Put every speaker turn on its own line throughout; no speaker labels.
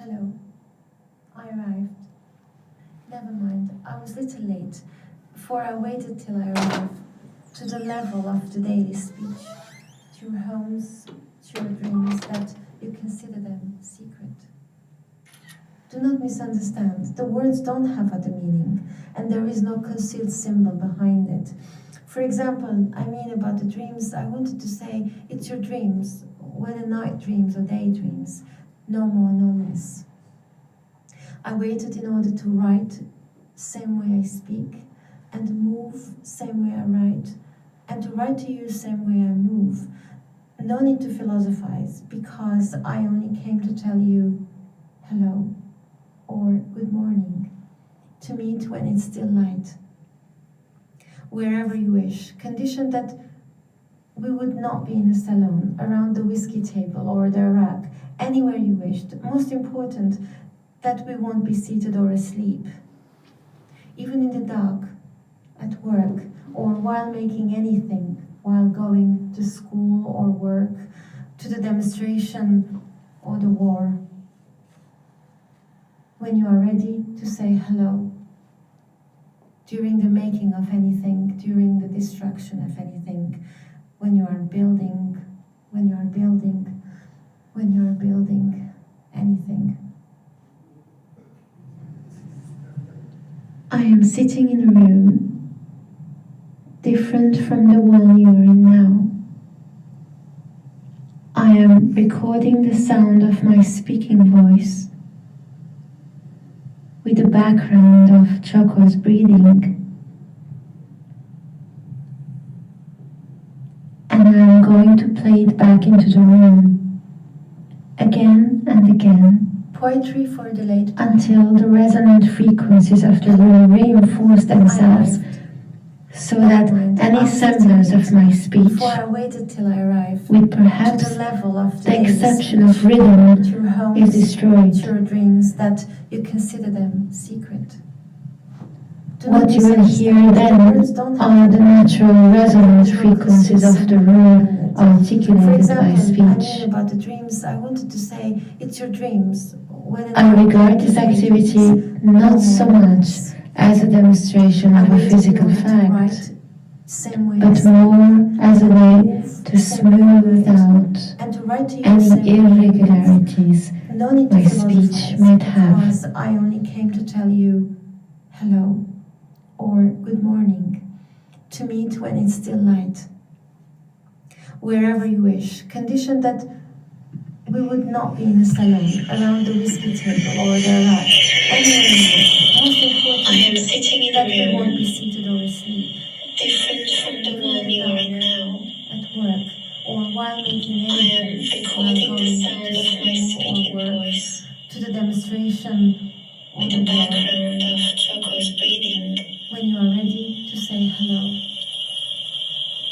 Hello, I arrived. Never mind, I was a little late, for I waited till I arrived, to the level of the daily speech, to your homes, to your dreams, that you consider them secret. Do not misunderstand, the words don't have other meaning, and there is no concealed symbol behind it. For example, I mean about the dreams, I wanted to say, it's your dreams, whether night dreams or daydreams, no more, no less. I waited in order to write same way I speak, and move same way I write, and to write to you same way I move. No need to philosophize, because I only came to tell you hello or good morning, to meet when it's still light. Wherever you wish, conditioned that we would not be in a salon, around the whiskey table or the rack, anywhere you wished. Most important, that we won't be seated or asleep. Even in the dark, at work, or while making anything, while going to school or work, to the demonstration or the war. When you are ready to say hello, during the making of anything, during the destruction of anything, when you are building, when you are building, when you are building anything. I am sitting in a room different from the one you are in now. I am recording the sound of my speaking voice with the background of Choco's breathing. And I am going to play it back into the room, again and again, poetry for the late, until the resonant frequencies of the room reinforce themselves
so that any semblance of my speech,
before I waited till I arrived,
with perhaps
to the level of
the
today's
exception of
speech,
rhythm,
to your homes,
is destroyed.
to your dreams, that you consider them secret. Do
What
not
you will hear
misunderstand.
then
Words don't have
are the natural resonant
to
frequencies of the room
For
articulated
example,
by
I
speech.
mean about the dreams, I wanted to say, it's your dreams.
I regard this activity not so much as a demonstration of a physical fact, but more as a way to smooth out any irregularities my speech might have.
Because I only came to tell you hello or good morning, to meet when it's still light, wherever you wish, conditioned that we would not be in a salon, around the whiskey table or the rack, anywhere in it. Most important, that we won't be seated or asleep,
different from the one you are in now.
at work, or while making
I am
anything,
recording the sound of my speaking voice
to the demonstration or
with
the
the background of Choco's breathing.
when you are ready to say hello.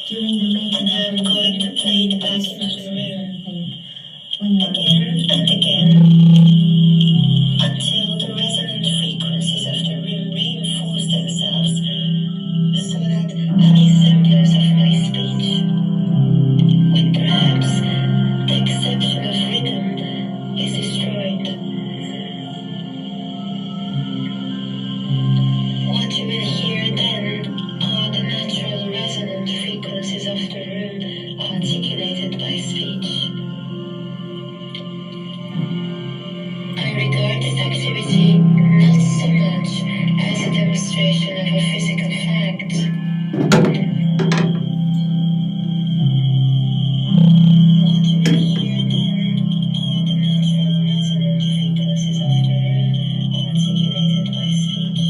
During the making
And
of
I'm going
anything,
to play it back into the
distraction of
room
anything, when you are
again and again until the resonant frequencies of the room reinforce themselves so that any semblance of my speech, with perhaps the exception of rhythm, is destroyed. What you will hear then are the natural resonant frequencies of the room articulated by speech. I regard this activity not so much as a demonstration of a physical fact, what you will hear then are the natural resonant frequencies of the room articulated by speech.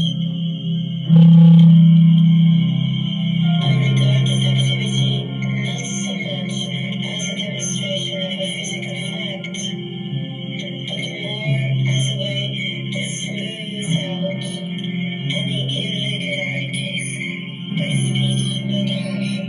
I regard this activity not so much as a demonstration of a physical fact, but more as a way to smooth out any irregularities my speech might have.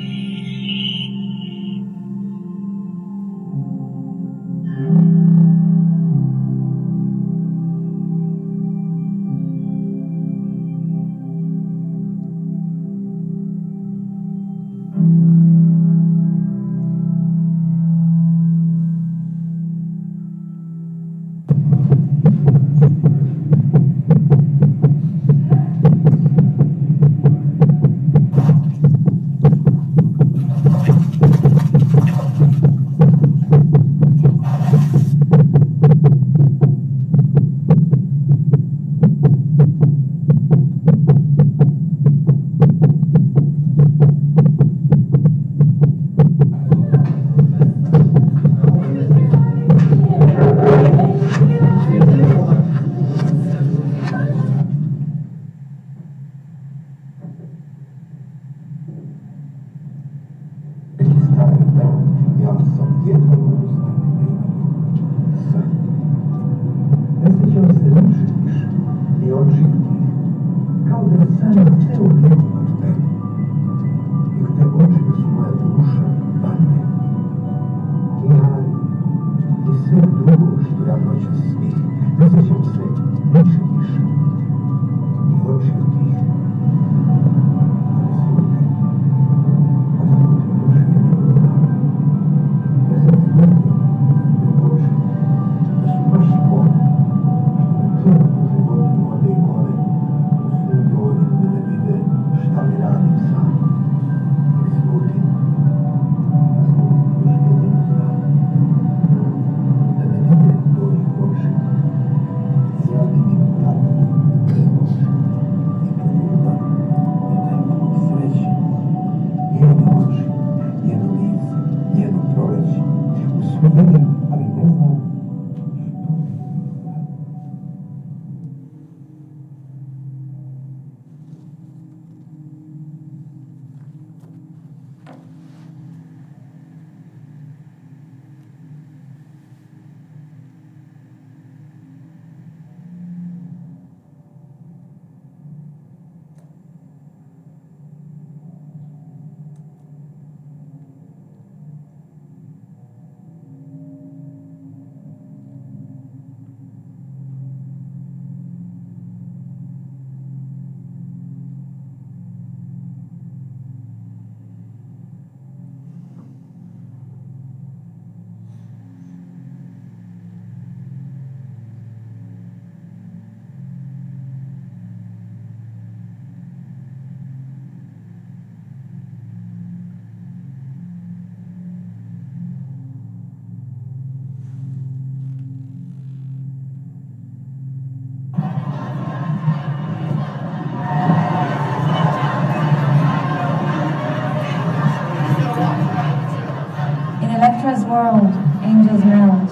world, angels melt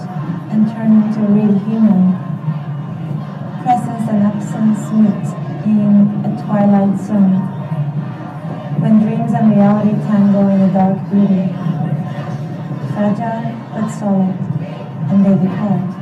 and turn into real human. Presence and absence meet in a twilight zone, when dreams and reality tango in a dark beauty. Fragile but solid, and they depart.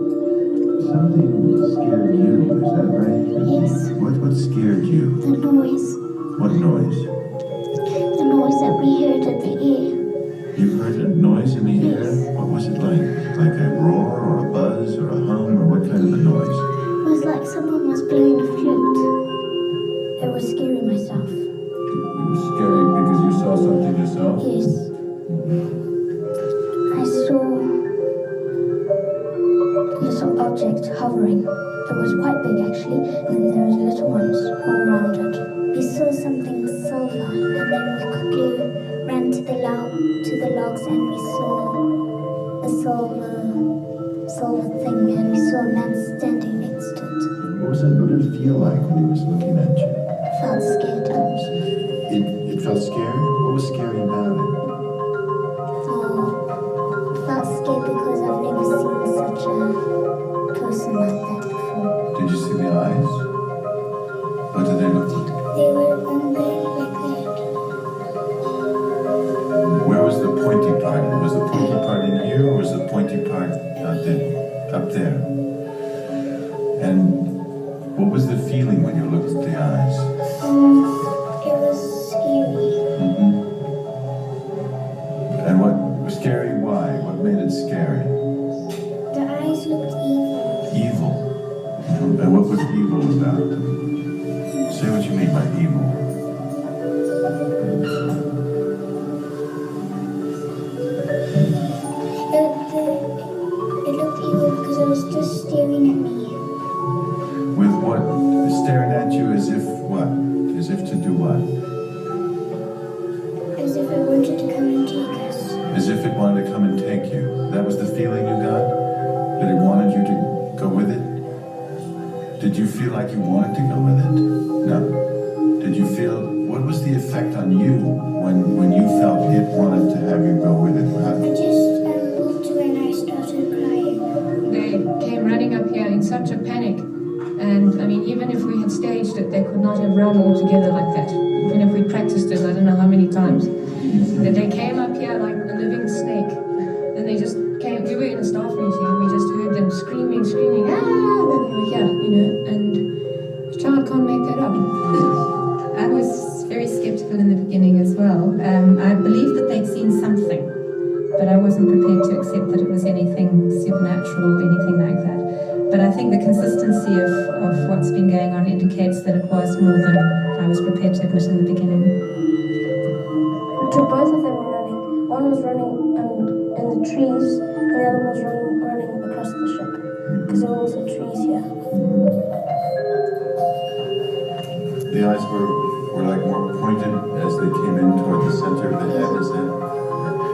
Something scared you, is that right?
Yes.
What scared you?
The noise.
What noise?
The noise that we heard in the air.
You heard a noise in the air? What was it like? Like a roar or a buzz or a hum or what kind of a noise?
It was like someone was blowing a flute. It was scary myself.
It was scary because you saw something yourself?
Yes. I saw a little object hovering. It was quite big actually, and then there was little ones all around it. We saw something silver, and then we quickly ran to the logs, and we saw a silver thing, and we saw a man standing next to it.
What did it feel like when he was looking at you?
I felt scared.
It felt scary? What was scary about it?
I felt scared because I've never seen such a person like that before.
Did you see the eyes? What did they look like?
They were on there like that.
Where was the pointy part? Was the pointy part in here or was the pointy part up there? And what was the feeling when you looked at the eyes?
It was scary.
And what was scary? Why? What made it scary?
The eyes looked evil.
Evil. And what was evil about them? Say what you mean by evil.
It looked evil because it was just staring at me.
With what? Staring at you as if what? As if to do what?
As if it wanted to come and take us.
As if it wanted to come and take you. That was the feeling you got? That it wanted you to go with it? Did you feel like you wanted to go with it? No. Did you feel, what was the effect on you when you felt it wanted to have you go with it?
I just walked away and I started crying.
They came running up here in such a panic. And I mean, even if we had staged it, they could not have run all together like that. Even if we practiced it, I don't know how many times. That they came up here like a living snake. And they just came, we were in a staff meeting and we just heard them screaming, ah, and they were here, and a child can't make that up.
I was very skeptical in the beginning as well. I believed that they'd seen something, but I wasn't prepared to accept that it was anything supernatural or anything like that. But I think the consistency of what's been going on indicates that it was more than I was prepared to admit in the beginning.
So both of them were running. One was running in the trees, and the other was running across the ship. Because there were also trees here.
The eyes were like more pointed as they came in toward the center of the head, is that?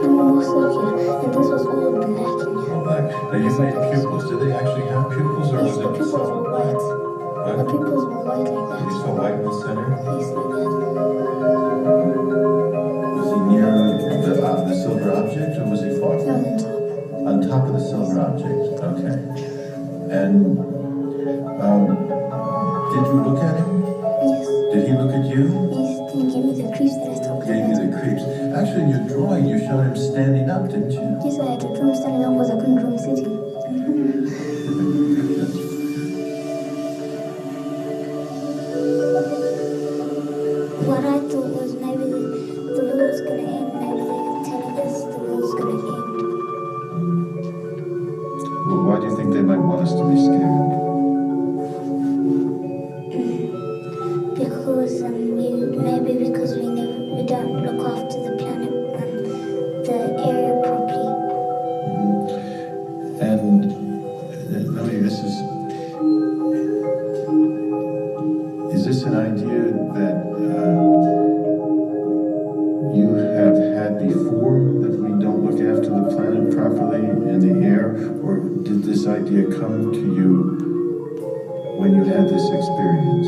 They were more circular, and this was all black in here.
All black. Now you made pupils. Did they actually have pupils or
Yes,
was
the
it
pupils were white.
What?
The pupils were white like that.
You saw white in the center?
Yes, like that.
Was he near the silver object or was he far?
No, on top.
On top of the silver object. Okay. And did you look at him?
Yes.
Did he look at you?
Yes, then he gave me the creeps that I talked
Gave you
about.
the creeps. Actually, in your drawing, you showed him standing up, didn't you?
Yes, I had to draw him standing up because I couldn't draw him sitting. What I thought was maybe the world's gonna end. Maybe they're telling us the world's gonna end.
Well, why do you think they might want us to be scared?
Because maybe because we don't look after the planet, the area properly.
And I mean, is this an idea that you have had before, that we don't look after the planet properly in the air, or did this idea come to you when you had this experience?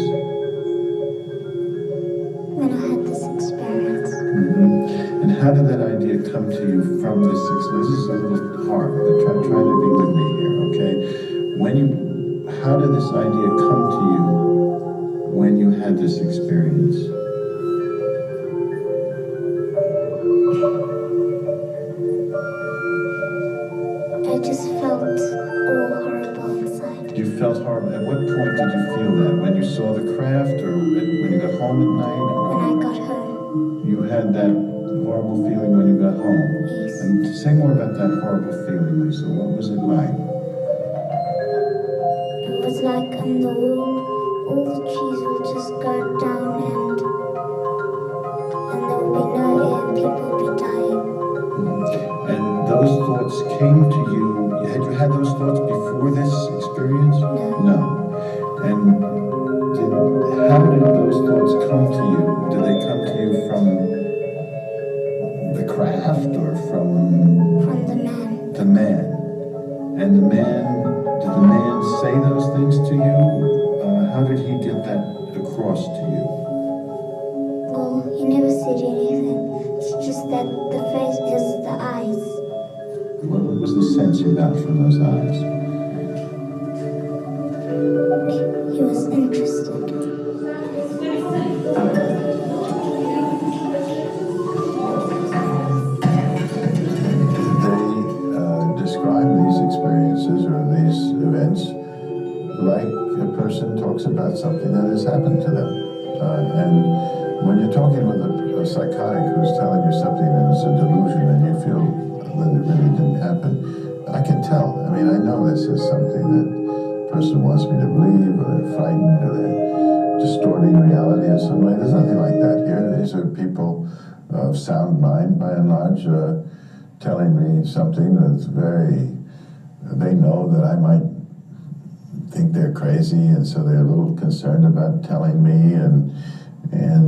When I had this experience.
And how did that idea come to you from this experience? This is a little hard, but try to be with me here, okay? How did this idea come to you when you had this experience?
I just felt all horrible
at what point did you feel that? When you saw the craft, or when you got home at night?
When
Or
I got home,
you had that horrible feeling when you got home?
yes.
And say more about that horrible feeling, Lisa. What was it like?
It was like all the trees will just go down and there will be no air and people will be dying.
And those thoughts came to you. Had you had those thoughts before this experience?
No.
And how did those thoughts come to you? Did they come to you from the craft or from
From the man.
the man? And did the man say those things to you? How did he get that across to you?
Well, he never said anything. It's just that the face is the eyes.
What was the sense you got from those eyes?
He was interested.
They describe these experiences or these events like a person talks about something that has happened to them. And when you're talking with a psychotic who's telling you something that is a delusion and you feel that it really didn't happen, I can tell. I mean, I know this is something that the person wants me to believe, or they're frightened, or they're distorting reality in some way. There's nothing like that here. These are people of sound mind, by and large, telling me something that's they know that I might think they're crazy, and so they're a little concerned about telling me, and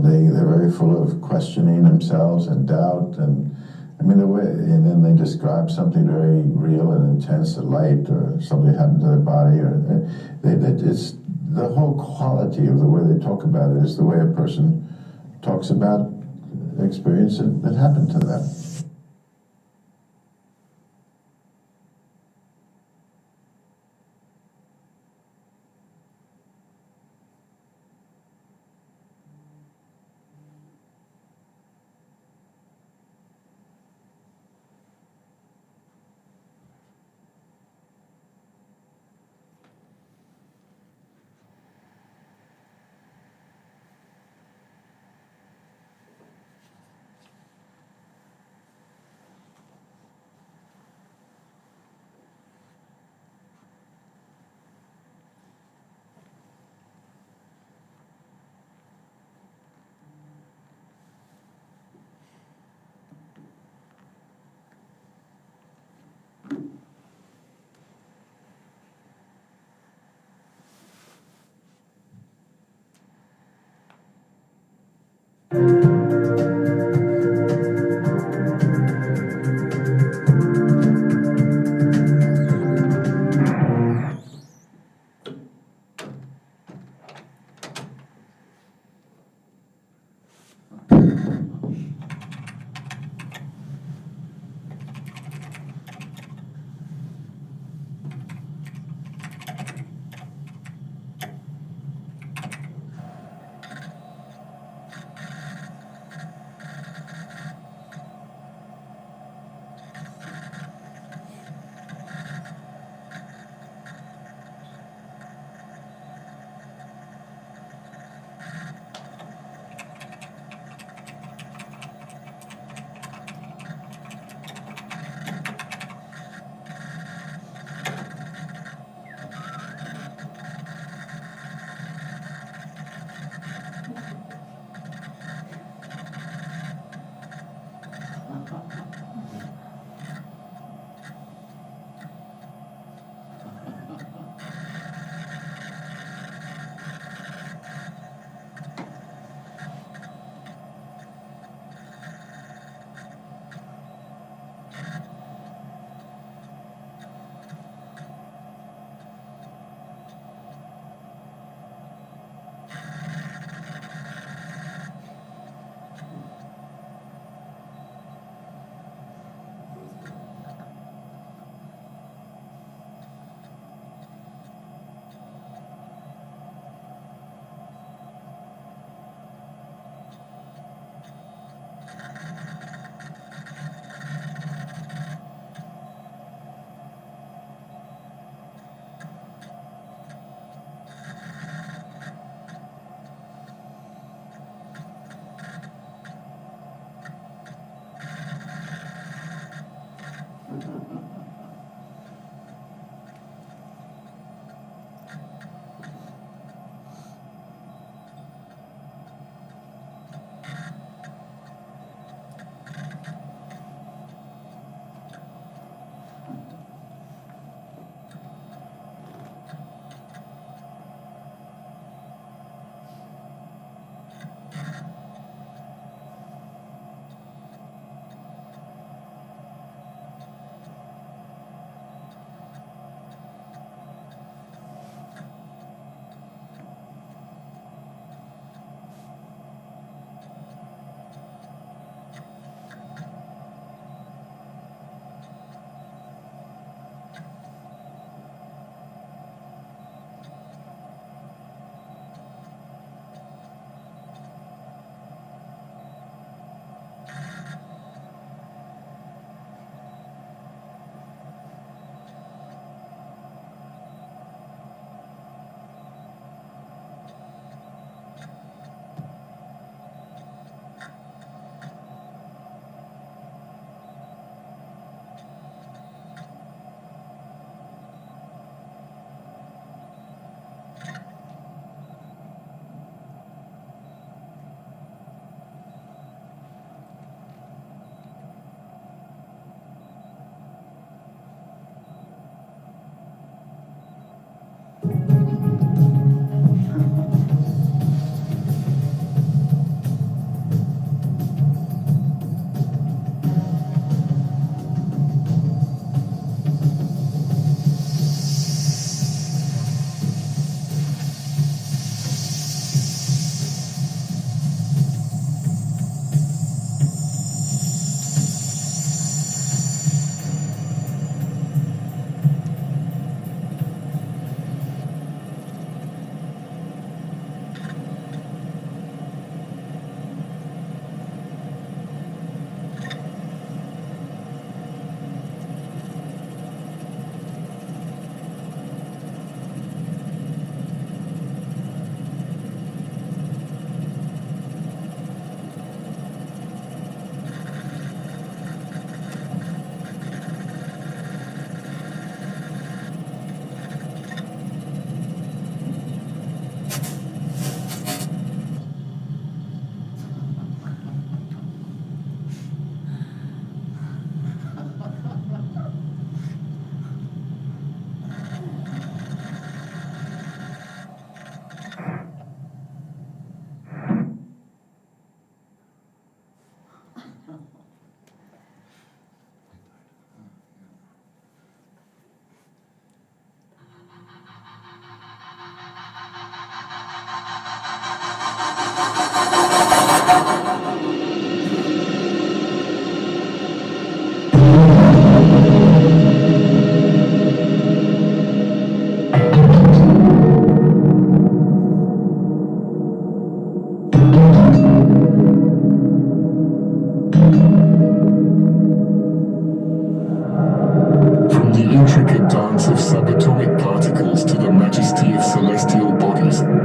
they're very full of questioning themselves and doubt, and I mean and then they describe something very real and intense, a light or something happened to their body, or it's the whole quality of the way they talk about it is the way a person talks about experience that happened to them.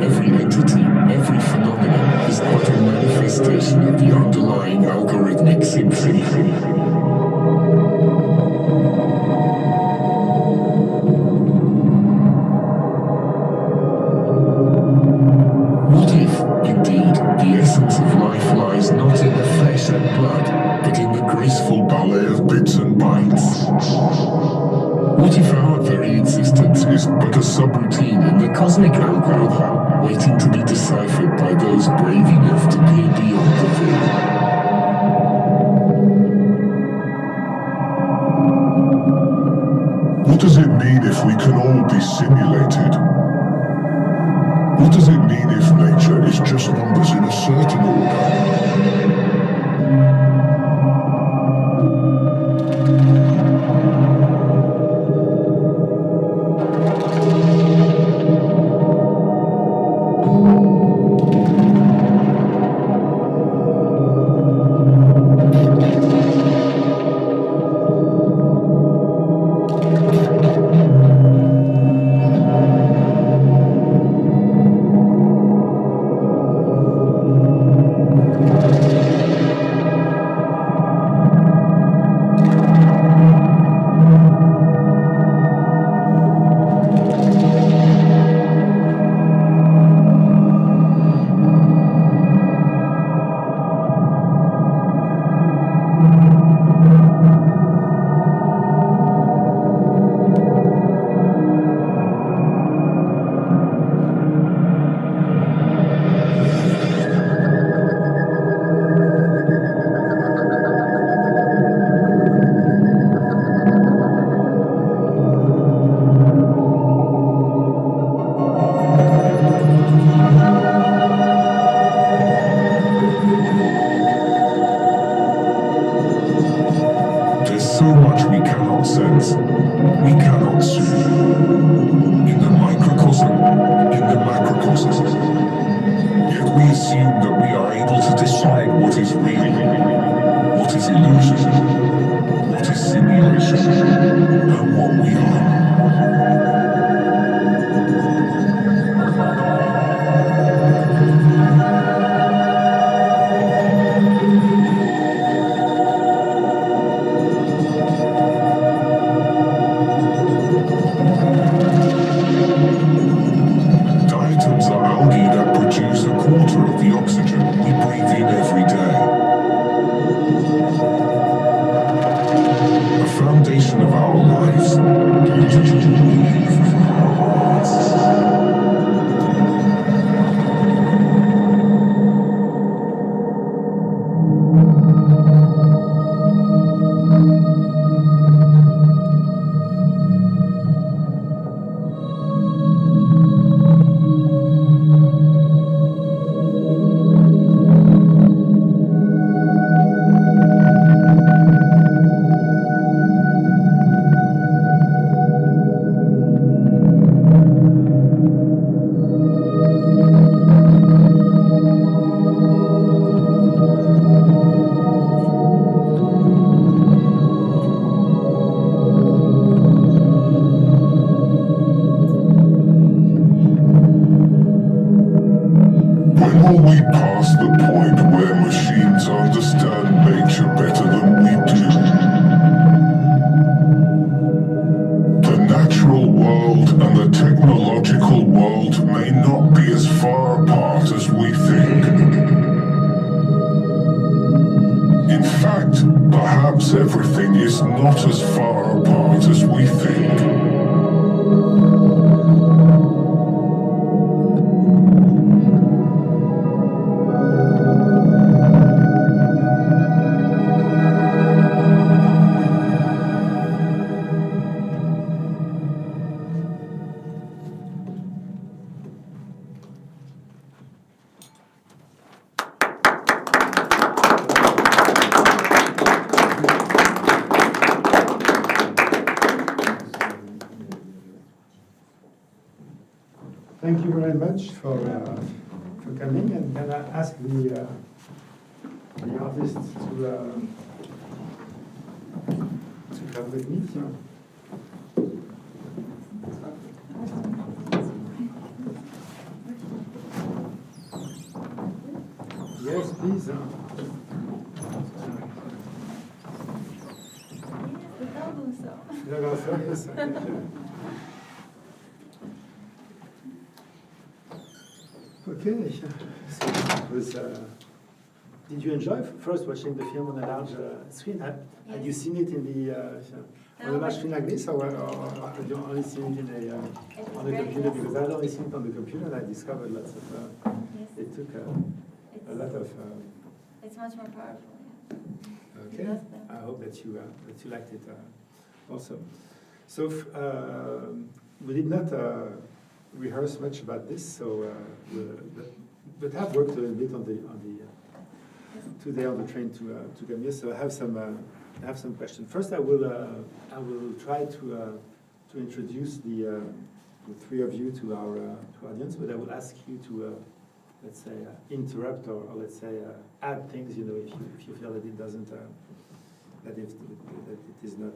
every entity, every phenomenon is but a manifestation of the underlying algorithmic symphony. What if, indeed, the essence of life lies not in the flesh and blood, but in the graceful ballet of bits and bytes? What if our very existence is but a subroutine in the cosmic algorithm, waiting to be deciphered by those brave enough to peer beyond the veil?
What does it mean if we can all be simulated? What does it mean if nature is just numbers in a certain order? So much we cannot sense, we cannot see. In the microcosm, in the macrocosm. Yet we assume that we are able to decide what is real, what is illusion, what is simulation, and what we are. Diatoms are algae that produce a quarter of the oxygen we breathe in every day. The foundation of our lives. When will we pass the point where machines understand nature better than we do? The natural world and the technological world may not be as far apart as we think. In fact, perhaps everything is not as far apart as we think.
Thank you very much for coming, and can I ask the artists to come with me? Yes, please.
Yes, the dog also.
No, no, so yes. Okay. So it was, did you enjoy first watching the film on a large screen? Had you seen it in the on a large screen like this, or had you only seen it in on the computer? Because I'd only seen it on the computer, and I discovered lots of. It took a lot of.
It's much more powerful.
Okay. I hope that you liked it also. So we did not rehearse much about this, so but have worked a little bit on the today on the train to come here. So I have some questions. First, I will try to introduce the three of you to our audience, but I will ask you to let's say interrupt or let's say add things. You know, if you feel that it doesn't that it is not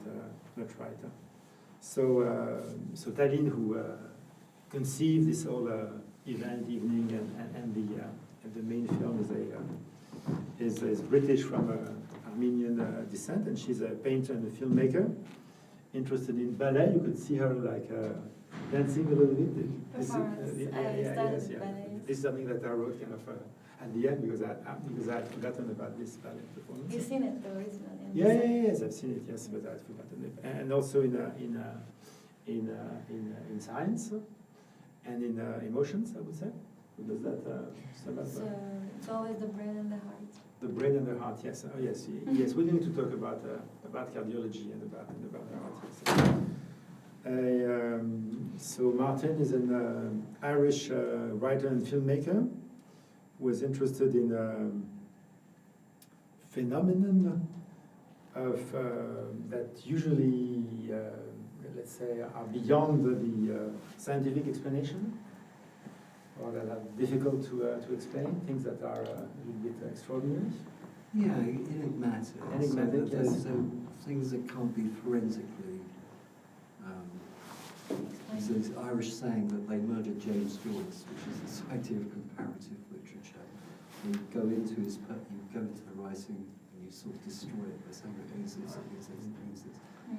right. So Taline, who conceived this whole event, evening, and the main film is British from Armenian descent, and she's a painter and a filmmaker interested in ballet. You could see her like dancing a little bit.
Performance.
This is something that I wrote kind of at the end because I had forgotten about this ballet performance.
You've seen it, the original?
Yes, I've seen it. Yes, but I'd forgotten it. And also in science and in emotions, I would say. Does that sum up?
It's always the brain and the heart.
The brain and the heart. Yes. Oh, yes. Yes. We're going to talk about cardiology and about the heart. Yes. So Martin is an Irish writer and filmmaker. Was interested in phenomenon of that usually, let's say, are beyond the scientific explanation, or that are difficult to explain, things that are a little bit extraordinary.
Yeah, enigmatic.
Enigmatic, yes.
So things that can't be forensically. There's this Irish saying that they murdered James Joyce, which is this idea of comparative literature. You go into the writing and you sort of destroy it by saying that it is this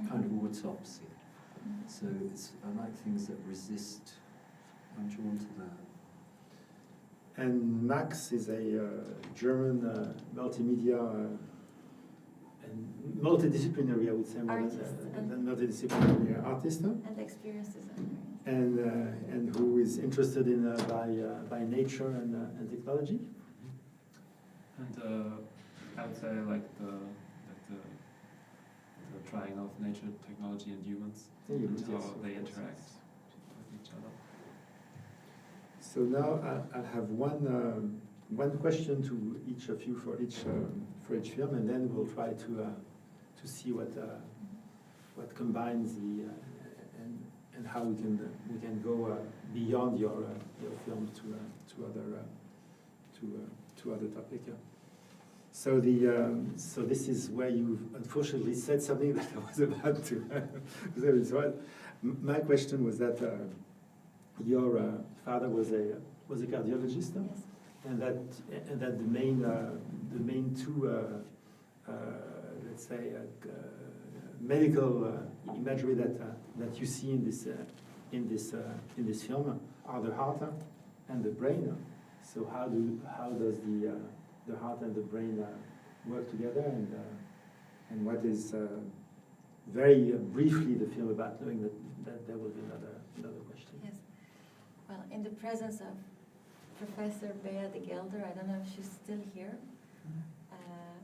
kind of autopsy. So I like things that resist. I'm drawn to that.
And Max is a German multimedia and multidisciplinary, I would say, more than multidisciplinary artist.
And experience designer.
And who is interested in by nature and technology.
And I would say like the triangle of nature, technology, and humans, and how they interact with each other.
So now I'll have one question to each of you for each film, and then we'll try to see what combines and how we can go beyond your film to other topic. Yeah. So so this is where you've unfortunately said something that I was about to say. So my question was that your father was a cardiologist,
Yes.
and that the main two let's say medical imagery that you see in this film are the heart and the brain. So how does the heart and the brain work together, and what is very briefly the film about, knowing that there will be another question.
Yes. Well, in the presence of Professor Bea de Gelder, I don't know if she's still here,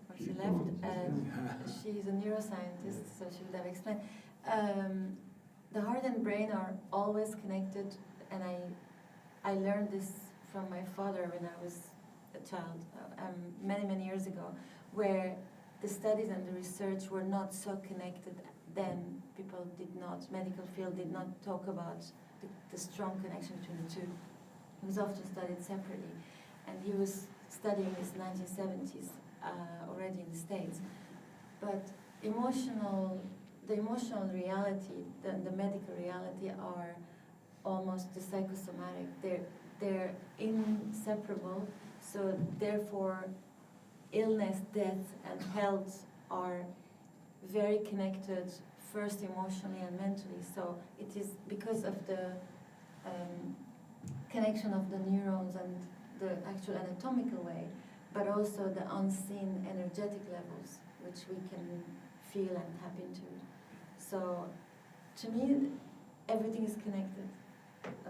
or she left. She's a neuroscientist, so she would have explained. The heart and brain are always connected, and I learned this from my father when I was a child, many years ago, where the studies and the research were not so connected then. People did not, medical field did not talk about the strong connection between the two. It was often studied separately, and he was studying this 1970s already in the States. But the emotional reality, the medical reality are almost the psychosomatic. They're inseparable,
So therefore, illness, death, and health are very connected, first emotionally and mentally. So it is because of the connection of the neurons and the actual anatomical way, but also the unseen energetic levels, which we can feel and tap into. So to me, everything is connected.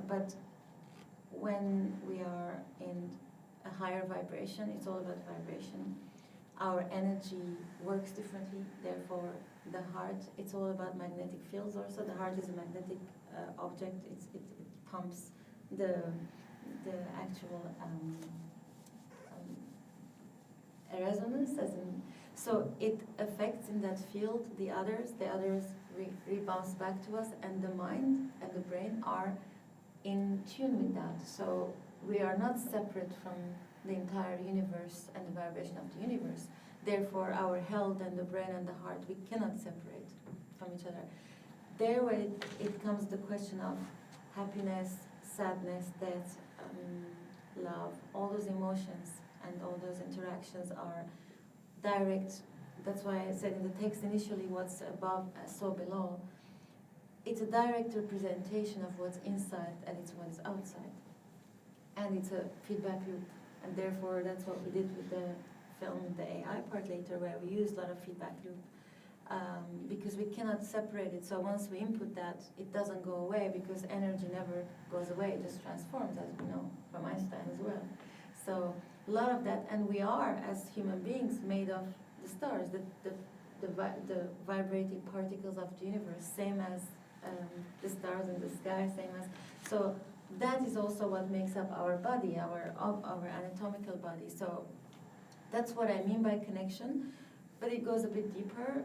But when we are in a higher vibration, it's all about vibration. Our energy works differently, therefore the heart, it's all about magnetic fields also. The heart is a magnetic object, it pumps the actual resonance, so it affects in that field the others rebounds back to us, and the mind and the brain are in tune with that. So we are not separate from the entire universe and the vibration of the universe. Therefore, our health and the brain and the heart, we cannot separate from each other. There where it comes the question of happiness, sadness, death, love, all those emotions and all those interactions are direct. That's why I said in the text initially, what's above, so below. It's a direct representation of what's inside and it's what is outside. And it's a feedback loop. And therefore, that's what we did with the film, the AI part later, where we used a lot of feedback loop. Because we cannot separate it. So once we input that, it doesn't go away, because energy never goes away, it just transforms, as we know from Einstein as well. So a lot of that, and we are, as human beings, made of the stars, the vibrating particles of the universe, same as the stars in the sky, same as, so that is also what makes up our body, our anatomical body. So that's what I mean by connection, but it goes a bit deeper,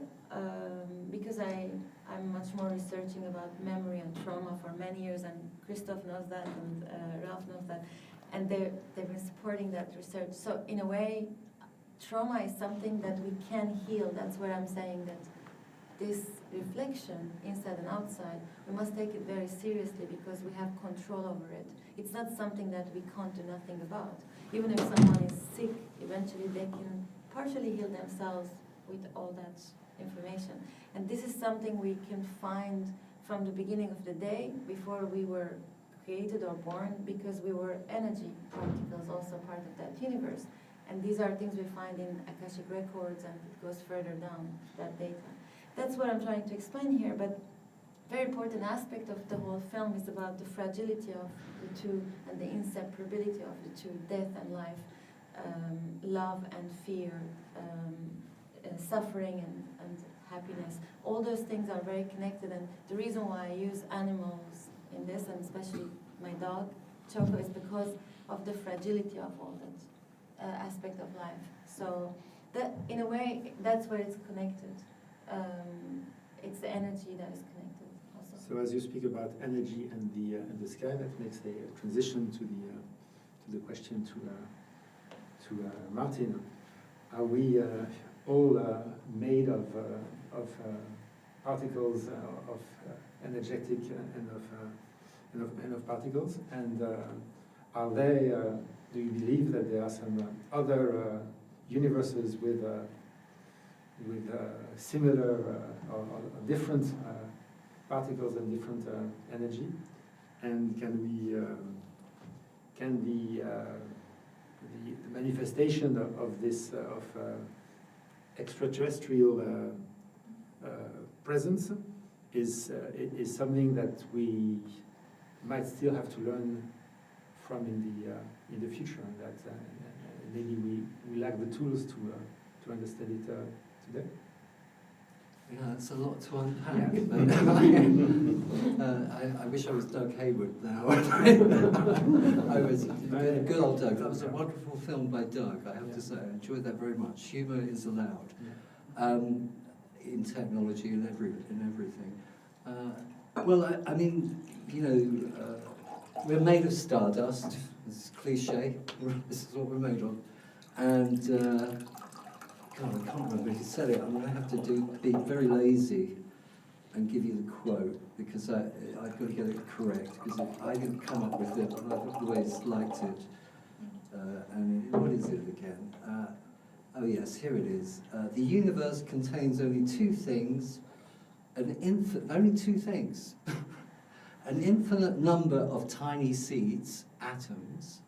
because I'm much more researching about memory and trauma for many years, and Christoph knows that, and Ralph knows that, and they've been supporting that research. So in a way, trauma is something that we can heal. That's where I'm saying that this reflection, inside and outside, we must take it very seriously, because we have control over it. It's not something that we can't do nothing about. Even if someone is sick, eventually they can partially heal themselves with all that information. And this is something we can find from the beginning of the day, before we were created or born, because we were energy particles, also part of that universe. And these are things we find in Akashic records, and it goes further down, that data. That's what I'm trying to explain here, but very important aspect of the whole film is about the fragility of the two and the inseparability of the two, death and life, love and fear, suffering and happiness. All those things are very connected, and the reason why I use animals in this, and especially my dog, Choco, is because of the fragility of all that aspect of life. So that, in a way, that's where it's connected. It's the energy that is connected also.
So as you speak about energy and the sky, that makes a transition to the question to Martin. Are we all made of particles, of energetic and of particles? And are they? Do you believe that there are some other universes with similar or different particles and different energy? And can the manifestation of this extraterrestrial presence is something that we might still have to learn from in the future, and that maybe we lack the tools to understand it today?
Yeah, it's a lot to unpack.
Yeah.
But I wish I was Doug Haywood now. I was good old Doug. That was a wonderful film by Doug, I have to say. I enjoyed that very much. Humour is allowed in technology and everything. Well, I mean, you know, we're made of stardust. It's cliche. This is what we're made of. And God, I can't remember who said it. I'm going to have to be very lazy and give you the quote, because I've got to get it correct, because I didn't come up with it, and I've always liked it. and what is it again? Oh yes, here it is. The universe contains only two things, only two things. An infinite number of tiny seeds, atoms,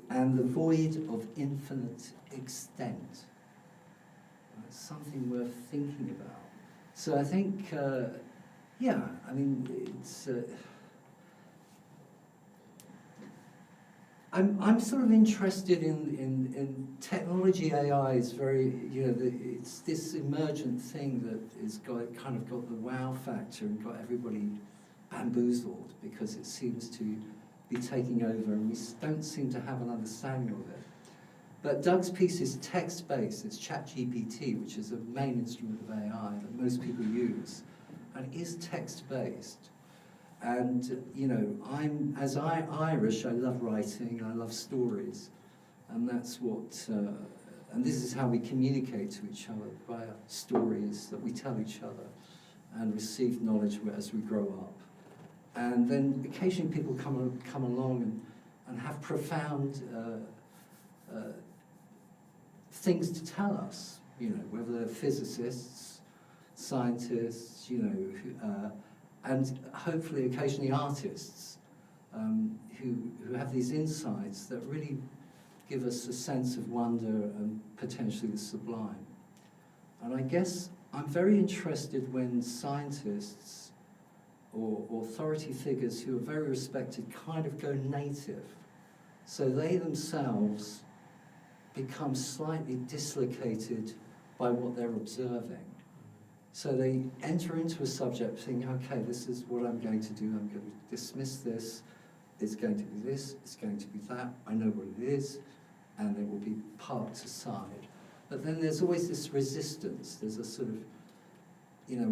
and the void of infinite extent. Something worth thinking about. So I think, yeah, I mean, it's. I'm sort of interested in technology. AI is very, it's this emergent thing that is kind of got the wow factor and got everybody bamboozled because it seems to be taking over and we don't seem to have an understanding of it. But Doug's piece is text-based. It's ChatGPT, which is a main instrument of AI that most people use, and it is text-based. And I'm Irish. I love writing. I love stories, and that's what. And this is how we communicate to each other via stories that we tell each other, and receive knowledge as we grow up. And then occasionally people come along and have profound things to tell us. Whether they're physicists, scientists, and hopefully occasionally artists who have these insights that really give us a sense of wonder and potentially the sublime. And I guess I'm very interested when scientists or authority figures who are very respected kind of go native. So they themselves become slightly dislocated by what they're observing. So they enter into a subject thinking, okay, this is what I'm going to do. I'm going to dismiss this. It's going to be this. It's going to be that. I know what it is. And it will be parked aside. But then there's always this resistance. There's a sort of,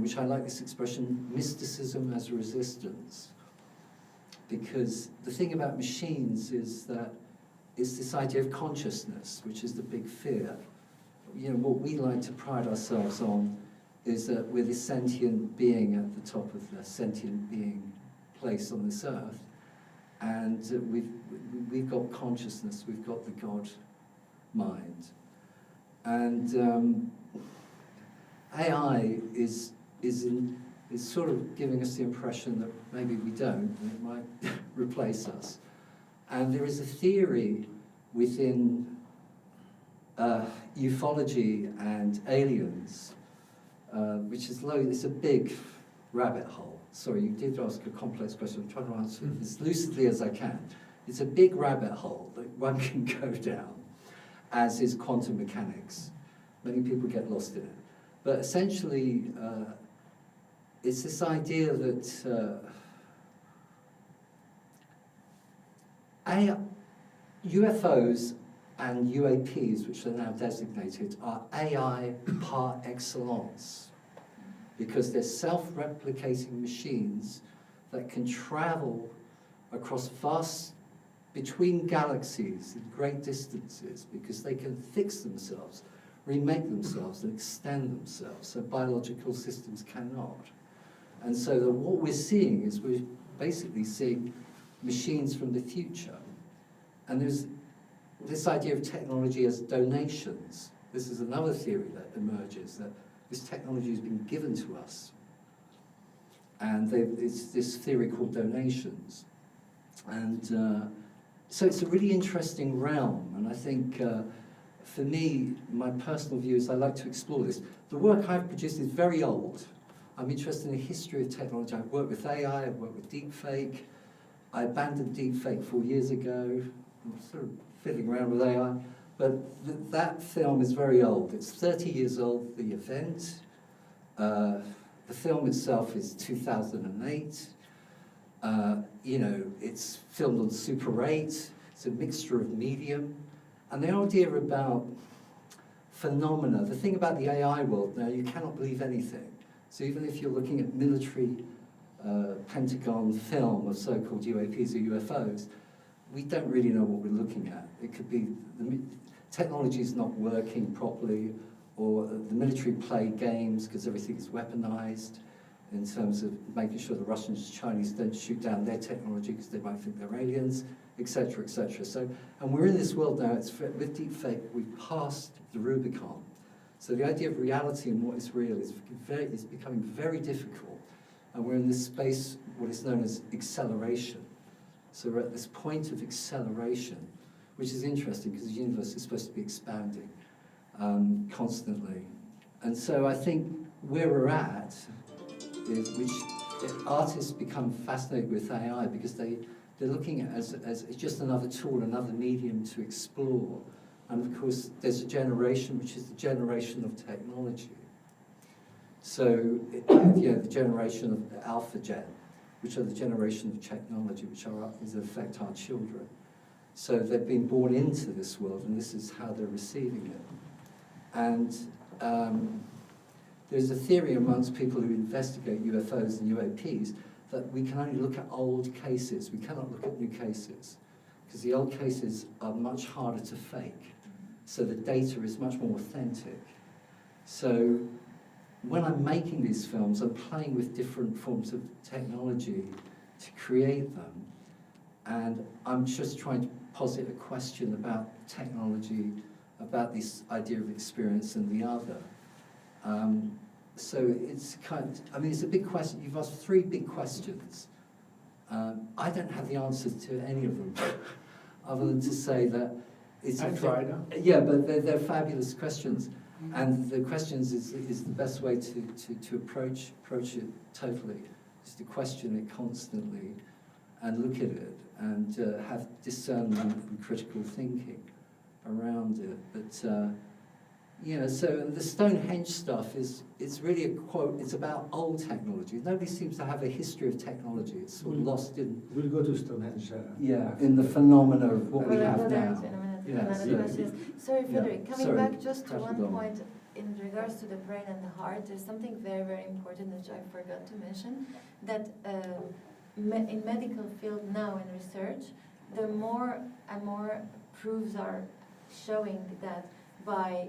which I like this expression, mysticism as resistance. Because the thing about machines is that it's this idea of consciousness, which is the big fear. What we like to pride ourselves on is that we're this sentient being at the top of the sentient being place on this earth. And we've got consciousness, we've got the God mind. And AI is sort of giving us the impression that maybe we don't, and it might replace us. And there is a theory within ufology and aliens, which is it's a big rabbit hole. Sorry, you did ask a complex question. I'm trying to answer it as lucidly as I can. It's a big rabbit hole that one can go down, as is quantum mechanics. Many people get lost in it. But essentially, it's this idea that UFOs and UAPs, which are now designated, are AI par excellence, because they're self-replicating machines that can travel across between galaxies in great distances, because they can fix themselves, remake themselves, and extend themselves, so biological systems cannot. And so what we're seeing is we're basically seeing machines from the future. And there's this idea of technology as donations. This is another theory that emerges, that this technology has been given to us. And it's this theory called donations. And so it's a really interesting realm. And I think for me, my personal view is I like to explore this. The work I've produced is very old. I'm interested in the history of technology. I've worked with AI, I've worked with deepfake. I abandoned deepfake 4 years ago. I'm sort of fiddling around with AI. But that film is very old. It's 30 years old, the event. The film itself is 2008. It's filmed on Super 8. It's a mixture of medium. And the idea about phenomena, the thing about the AI world now, you cannot believe anything. So even if you're looking at military Pentagon film of so-called UAPs or UFOs, we don't really know what we're looking at. It could be the technology is not working properly, or the military play games because everything is weaponized in terms of making sure the Russians and Chinese don't shoot down their technology because they might think they're aliens. etc., etc. So, and we're in this world now. It's with deepfake, we've passed the Rubicon. So the idea of reality and what is real is becoming very difficult, and we're in this space, what is known as acceleration. So we're at this point of acceleration, which is interesting because the universe is supposed to be expanding constantly. And so I think where we're at is, which artists become fascinated with AI because they're looking at it as just another tool, another medium to explore. And of course, there's a generation which is the generation of technology. So, the generation of the Alpha Gen, which are the generation of technology, which affect our children. So they've been born into this world, and this is how they're receiving it. And there's a theory amongst people who investigate UFOs and UAPs that we can only look at old cases. We cannot look at new cases, because the old cases are much harder to fake. So the data is much more authentic. So when I'm making these films, I'm playing with different forms of technology to create them. And I'm just trying to posit a question about technology, about this idea of experience and the other. So it's it's a big question. You've asked 3 big questions. I don't have the answers to any of them, other than to say that it's...
I tried.
Yeah, but they're fabulous questions. And the questions is the best way to approach it totally, is to question it constantly and look at it and have discernment and critical thinking around it. But so the Stonehenge stuff it's really a quote. It's about old technology. Nobody seems to have a history of technology. It's sort of lost in...
We'll go to Stonehenge.
In the phenomena of what we have now.
Sorry, Frederick, coming
Sorry,
back just to one point in regards to the brain and the heart, there's something very, very important that I forgot to mention, that in medical field now in research, the more and more proofs are showing that by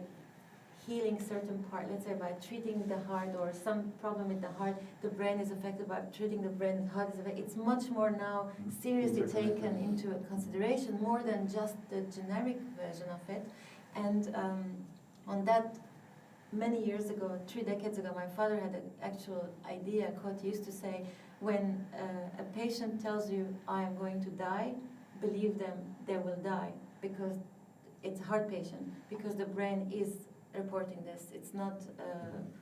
healing certain part, let's say by treating the heart or some problem with the heart, the brain is affected. By treating the brain, the heart is affected. It's much more now seriously taken into consideration, more than just the generic version of it. And on that, many years ago, 3 decades ago, my father had an actual idea, quote, he used to say, when a patient tells you, I am going to die, believe them, they will die, because it's a heart patient, because the brain is reporting this. It's not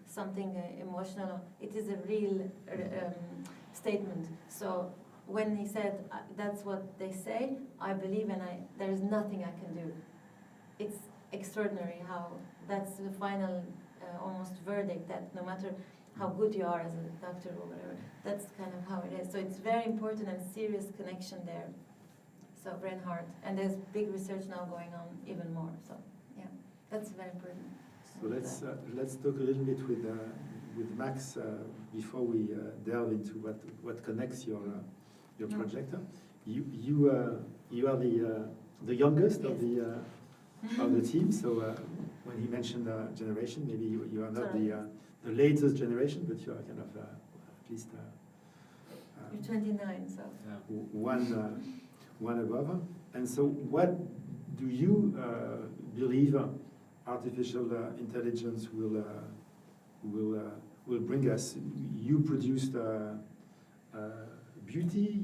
something emotional. It is a real statement. So when he said, that's what they say, I believe, and there is nothing I can do. It's extraordinary how that's the final almost verdict, that no matter how good you are as a doctor or whatever, that's kind of how it is. So it's very important and serious connection there. So brain heart, and there's big research now going on even more. So yeah, that's very important.
So let's talk a little bit with Max before we delve into what connects your project. You are the youngest of the team. So when he mentioned generation, maybe you are not the latest generation, but you are kind of at least
you're 29, so
one above. And so, what do you believe artificial intelligence will bring us? You produced beauty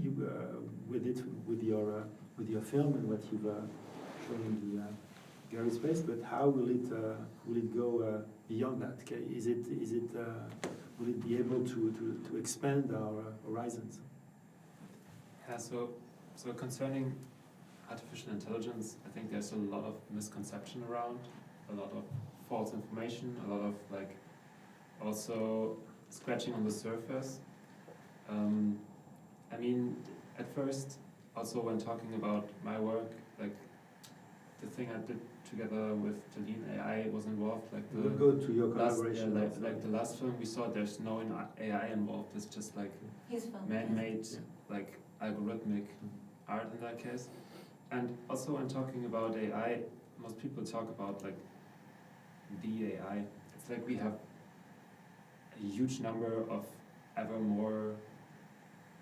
with your film and what you've shown in the gallery space. But how will it go beyond that? Will it be able to expand our horizons?
Yeah. So concerning artificial intelligence, I think there's a lot of misconception around, a lot of false information, a lot of also scratching on the surface. I mean, at first, also when talking about my work, the thing I did together with Taline AI was involved.
We'll go to your collaboration.
The last film we saw, there's no AI involved. It's just man-made, algorithmic art in that case. And also when talking about AI, most people talk about the AI. It's like we have a huge number of ever more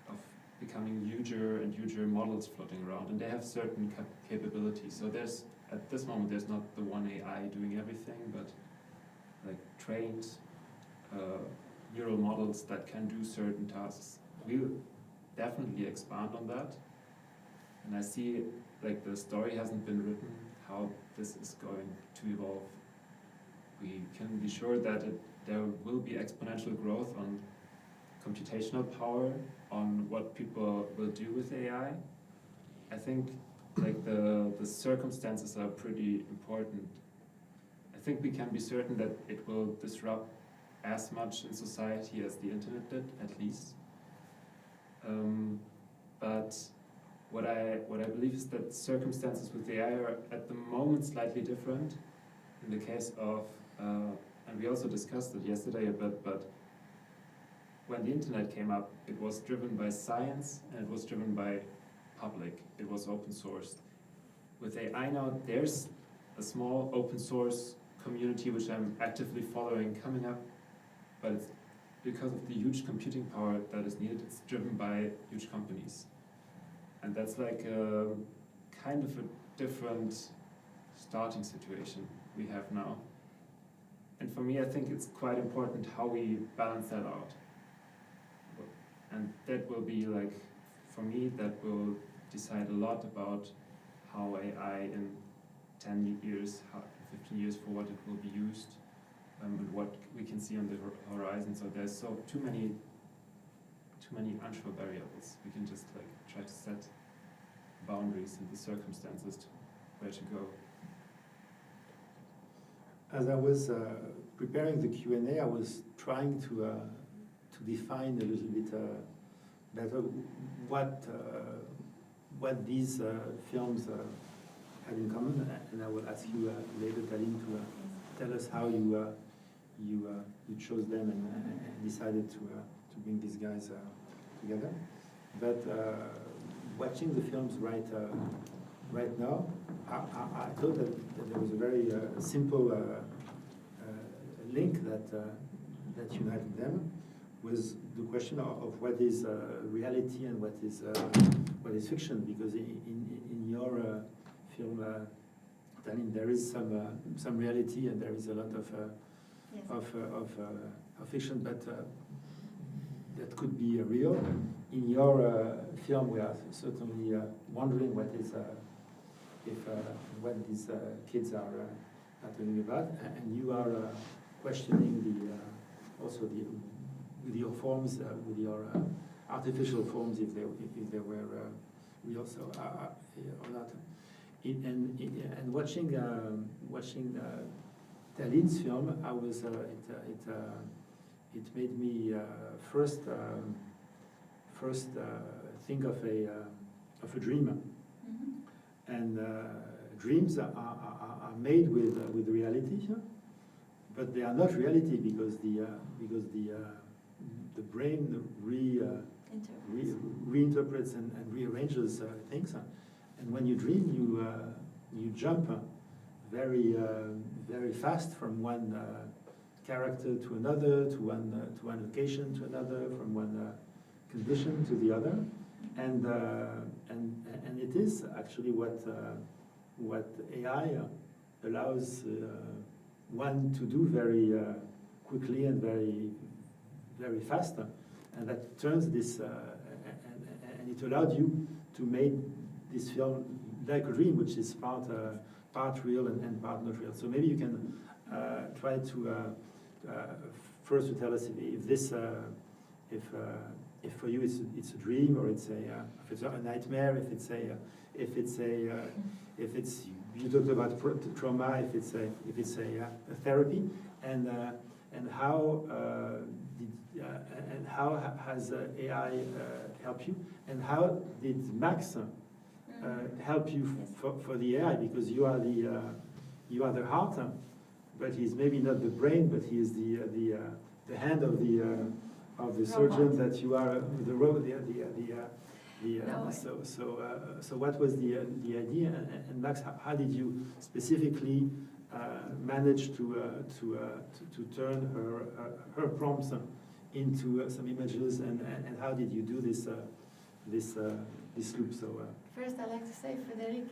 of becoming huger and huger models floating around, and they have certain capabilities. So there's, at this moment, there's not the one AI doing everything, but like trained neural models that can do certain tasks. We'll definitely expand on that, and I see like the story hasn't been written how this is going to evolve. We can be sure that there will be exponential growth on computational power, on what people will do with AI. I think like the circumstances are pretty important. I think we can be certain that it will disrupt as much in society as the internet did, at least. But what I believe is that circumstances with AI are at the moment slightly different. In the case of, and we also discussed it yesterday a bit, but when the internet came up, it was driven by science and it was driven by public. It was open source. With AI now, there's a small open source community which I'm actively following coming up, but it's because of the huge computing power that is needed, it's driven by huge companies. And that's like a kind of a different starting situation we have now. And for me, I think it's quite important how we balance that out. And that will be like, for me, that will decide a lot about how AI in 10 years, 15 years, for what it will be used, and what we can see on the horizon. So there's too many unsure variables. We can just like try to set boundaries and the circumstances to where to go.
As I was preparing the Q&A, I was trying to define a little bit better what these films have in common, and I will ask you later, Taline, to tell us how you chose them and decided to bring these guys together. But watching the films right now, I thought that there was a very simple link that united them, was the question of what is reality and what is fiction. Because in your film, Taline, there is some reality and there is a lot of fiction, but that could be real. In your film, we are certainly wondering what these kids are talking about, and you are questioning also with your forms, with your artificial forms, if they were real, so or not. And watching Taline's film, I was it made me first think of a dream. Mm-hmm. And dreams are made with reality, but they are not reality because the brain reinterprets and rearranges things. And when you dream, you jump very fast from one character to another, to one location to another, from one condition to the other, and it is actually what AI allows one to do very quickly and very fast, and that turns this and it allowed you to make this film like a dream, which is part real and part not real. So maybe you can try to first to tell us if this if for you it's a dream, or if it's a nightmare, if it's you talked about trauma, if it's a therapy, and how has AI helped you, and how did Max help you for the AI, because you are the heart, but he's maybe not the brain, but he is the hand of the surgeon that you are, the road, so what was the idea, and Max, how did you specifically manage to turn her prompts into some images, and how did you do this this loop. So
first, I like to say Frederic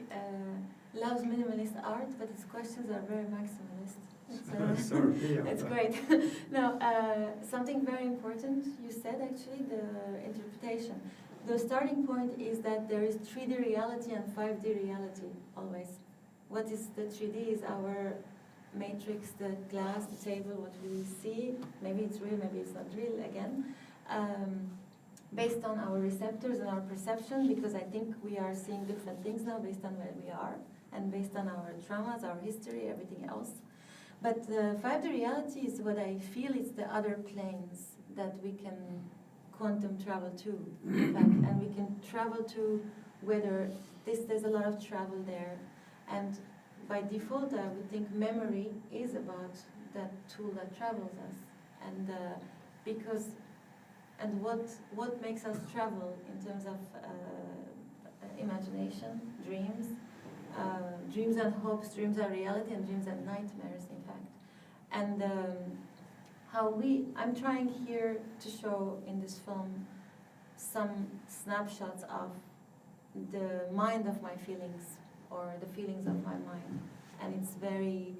loves minimalist art, but his questions are very maximalist. It's,
sorry, yeah.
it's great. No, something very important you said actually, the interpretation. The starting point is that there is 3D reality and 5D reality always. What is the 3D is our matrix, the glass, the table, what we see. Maybe it's real, maybe it's not real again. Based on our receptors and our perception, because I think we are seeing different things now based on where we are and based on our traumas, our history, everything else. But the 5D reality is what I feel is the other planes that we can quantum travel to, in fact, and we can travel to whether there's a lot of travel there. And by default, I would think memory is about that tool that travels us. And what makes us travel in terms of imagination, dreams, dreams and hopes, dreams are reality, and dreams and nightmares, in fact. And I'm trying here to show in this film some snapshots of the mind of my feelings, or the feelings of my mind. And it's very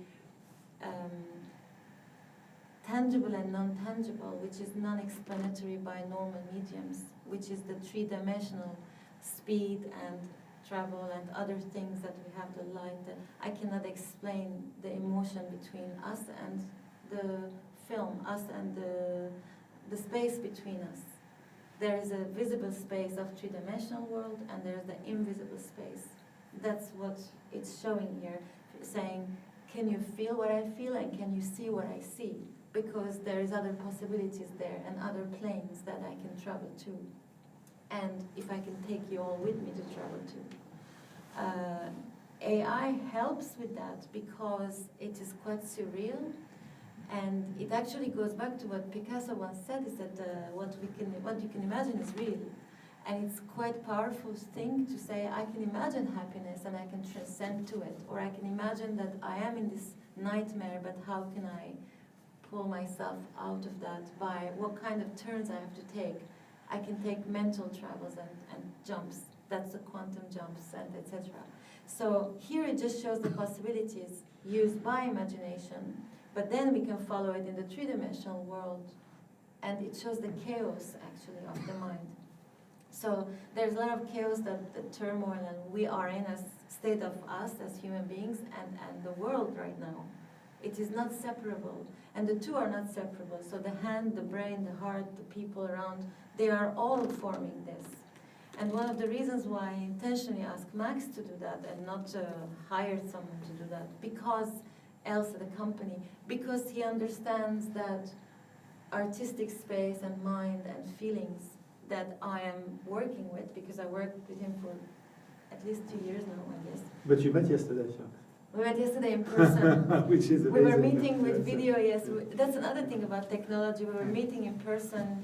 tangible and non-tangible, which is non-explanatory by normal mediums, which is the three-dimensional speed and travel and other things that we have, the light. I cannot explain the emotion between us and the film, us and the space between us. There is a visible space of three-dimensional world, and there's the invisible space. That's what it's showing here, saying, can you feel what I feel, and can you see what I see? Because there is other possibilities there and other planes that I can travel to. And if I can take you all with me to travel to. AI helps with that because it is quite surreal, and it actually goes back to what Picasso once said, is that what you can imagine is real. And it's quite powerful thing to say, I can imagine happiness and I can transcend to it. Or I can imagine that I am in this nightmare, but how can I pull myself out of that by what kind of turns I have to take. I can take mental travels and jumps. That's the quantum jumps and etc. So here it just shows the possibilities used by imagination, but then we can follow it in the three-dimensional world, and it shows the chaos actually of the mind. So there's a lot of chaos, that the turmoil, and we are in a state of us as human beings and the world right now. It is not separable, and the two are not separable. So the hand, the brain, the heart, the people around, they are all forming this. And one of the reasons why I intentionally asked Max to do that and not hired someone to do that, because Elsa, the company, because he understands that artistic space and mind and feelings that I am working with, because I worked with him for at least 2 years now, I guess.
But you met yesterday, yeah.
We met yesterday in person.
Which is amazing.
We were meeting with video, yes. That's another thing about technology. We were meeting in person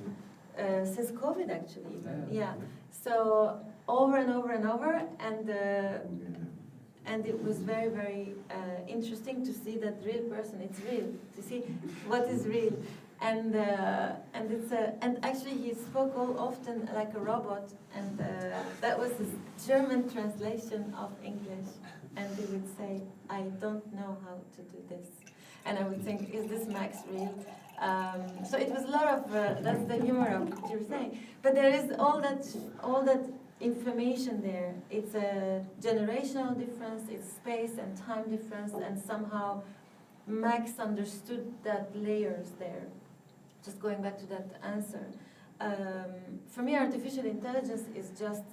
since COVID, actually. Yeah. So over and over and over, and it was very, very interesting to see that real person. It's real, to see what is real. And actually he spoke all often like a robot, and that was his German translation of English. And he would say, I don't know how to do this. And I would think, is this Max real? So it was a lot of, that's the humor of what you're saying. But there is all that information there. It's a generational difference, it's space and time difference, and somehow Max understood that layers there. Just going back to that answer. For me, artificial intelligence is just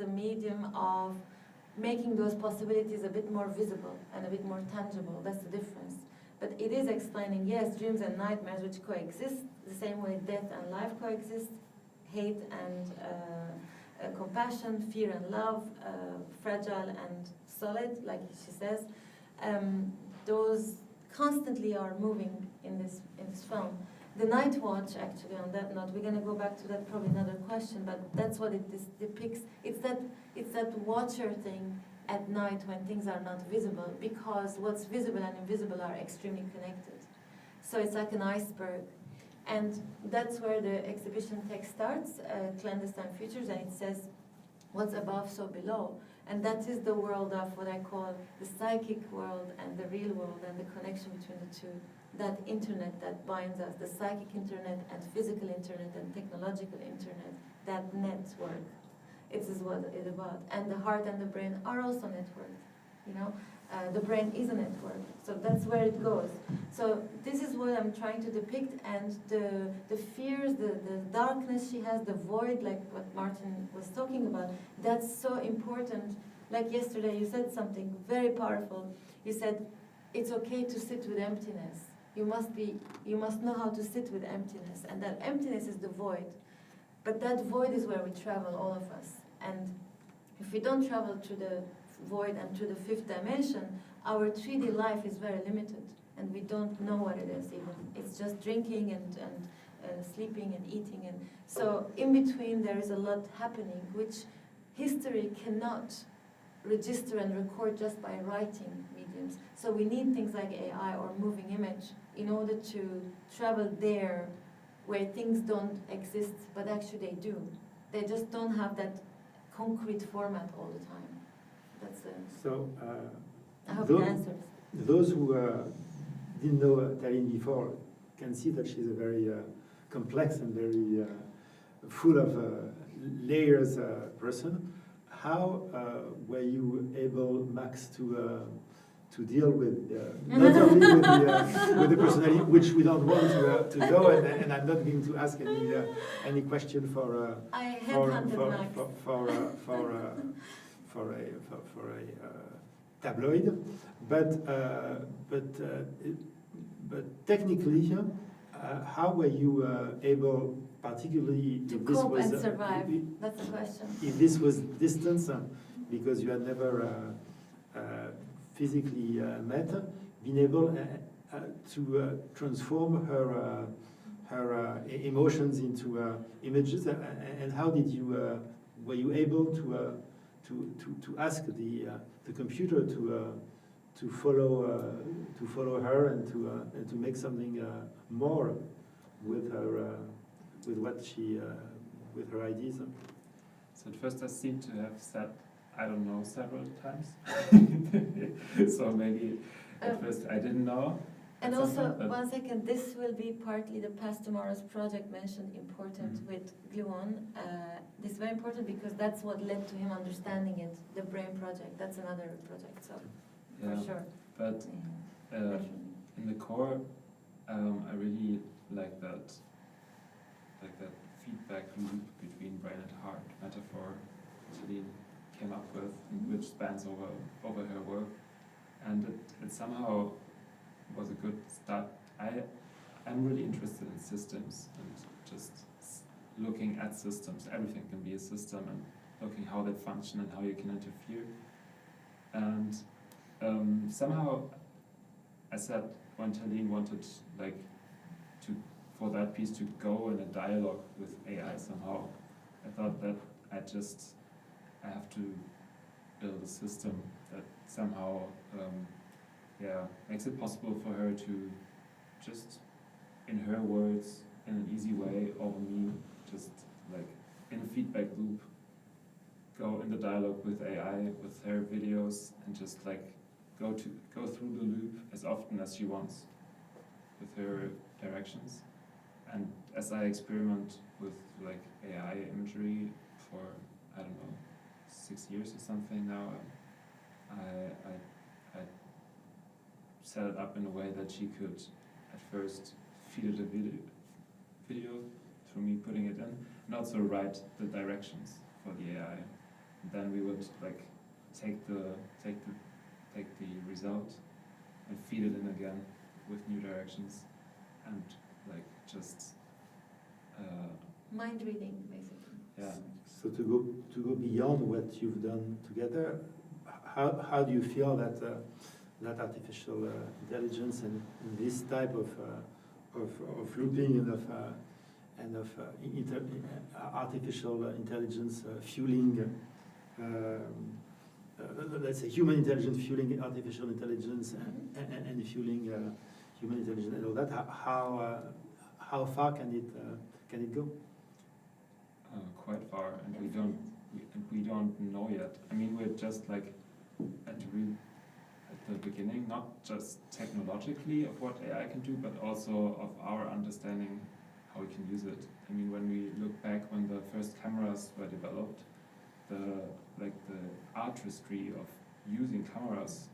a medium of making those possibilities a bit more visible and a bit more tangible. That's the difference. But it is explaining, yes, dreams and nightmares which coexist, the same way death and life coexist, hate and compassion, fear and love, fragile and solid, like she says. Those constantly are moving in this film. The Night Watch, actually, on that note, we're going to go back to that, probably another question, but that's what it depicts. It's that watcher thing at night when things are not visible, because what's visible and invisible are extremely connected. So it's like an iceberg. And that's where the exhibition text starts, Clandestine Futures, and it says, what's above, so below. And that is the world of what I call the psychic world and the real world, and the connection between the two. That internet that binds us, the psychic internet and physical internet and technological internet, that network. It is what it's about. And the heart and the brain are also networked, you know? The brain is a network, so that's where it goes. So this is what I'm trying to depict, and the fears, the darkness she has, the void, like what Martin was talking about, that's so important. Like yesterday you said something very powerful. You said, it's okay to sit with emptiness. You must know how to sit with emptiness, and that emptiness is the void. But that void is where we travel, all of us. And if we don't travel to the void and to the fifth dimension, our 3D life is very limited, and we don't know what it is even. It's just drinking and sleeping and eating. And so in between there is a lot happening, which history cannot register and record just by writing mediums. So we need things like AI or moving image in order to travel there where things don't exist, but actually they do. They just don't have that concrete format all the time. That's
so.
I hope it answers.
Those who didn't know Taline before can see that she's a very complex and very full of layers person. How were you able, Max, to deal with not only with the personality, which we don't want to go, and I'm not going to ask any question for a tabloid, but technically, how were you able, particularly
to
if this
cope
was
and survive? That's the question.
If this was distance, because you had never physically met, been able to transform her emotions into images, and how did you were you able to ask the computer to follow her and to make something more with her with what she with her ideas?
So at first I seem to have said, I don't know, several times. So maybe at first I didn't know.
And also, 1 second, this will be partly the Past Tomorrow's project mentioned important with Gluon. This is very important because that's what led to him understanding it, the brain project. That's another project, so
yeah,
for sure.
But in the core, I really like that feedback loop between brain and heart metaphor Taline came up with, which spans over her work, and it somehow was a good start. I'm really interested in systems and just looking at systems. Everything can be a system, and looking how they function and how you can interfere. And somehow I said when Taline wanted for that piece to go in a dialogue with AI somehow, I thought that I have to build a system that somehow makes it possible for her to just, in her words, in an easy way, over me, just like in a feedback loop, go in the dialogue with AI, with her videos, and just like go through the loop as often as she wants with her directions. And as I experiment with like AI imagery for, I don't know, 6 years or something now, I set it up in a way that she could at first feed it a video through me putting it in, and also write the directions for the AI. And then we would like take the result and feed it in again with new directions, and like just
mind reading, basically.
Yeah.
So to go beyond what you've done together, how do you feel that that artificial intelligence and this type of looping and of artificial intelligence fueling, let's say human intelligence fueling artificial intelligence and fueling human intelligence and all that, how far can it go?
Quite far, and we don't know yet. I mean, we're just like at the beginning, not just technologically of what AI can do, but also of our understanding how we can use it. I mean, when we look back when the first cameras were developed, the artistry of using cameras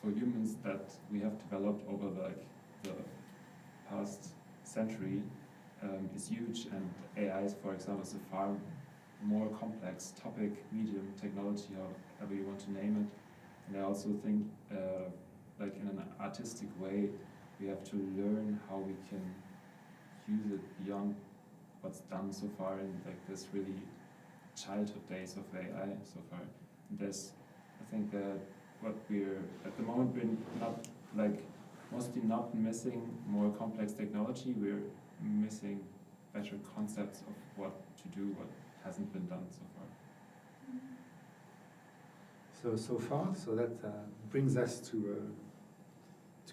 for humans that we have developed over the past century is huge, and AI, for example, is a far more complex topic, medium, technology, however you want to name it. And I also think, like in an artistic way, we have to learn how we can use it beyond what's done so far in like this really childhood days of AI so far. There's, I think that what we're at the moment we're not like mostly not missing more complex technology. We're missing better concepts of what to do, what hasn't been done so far.
So that brings us to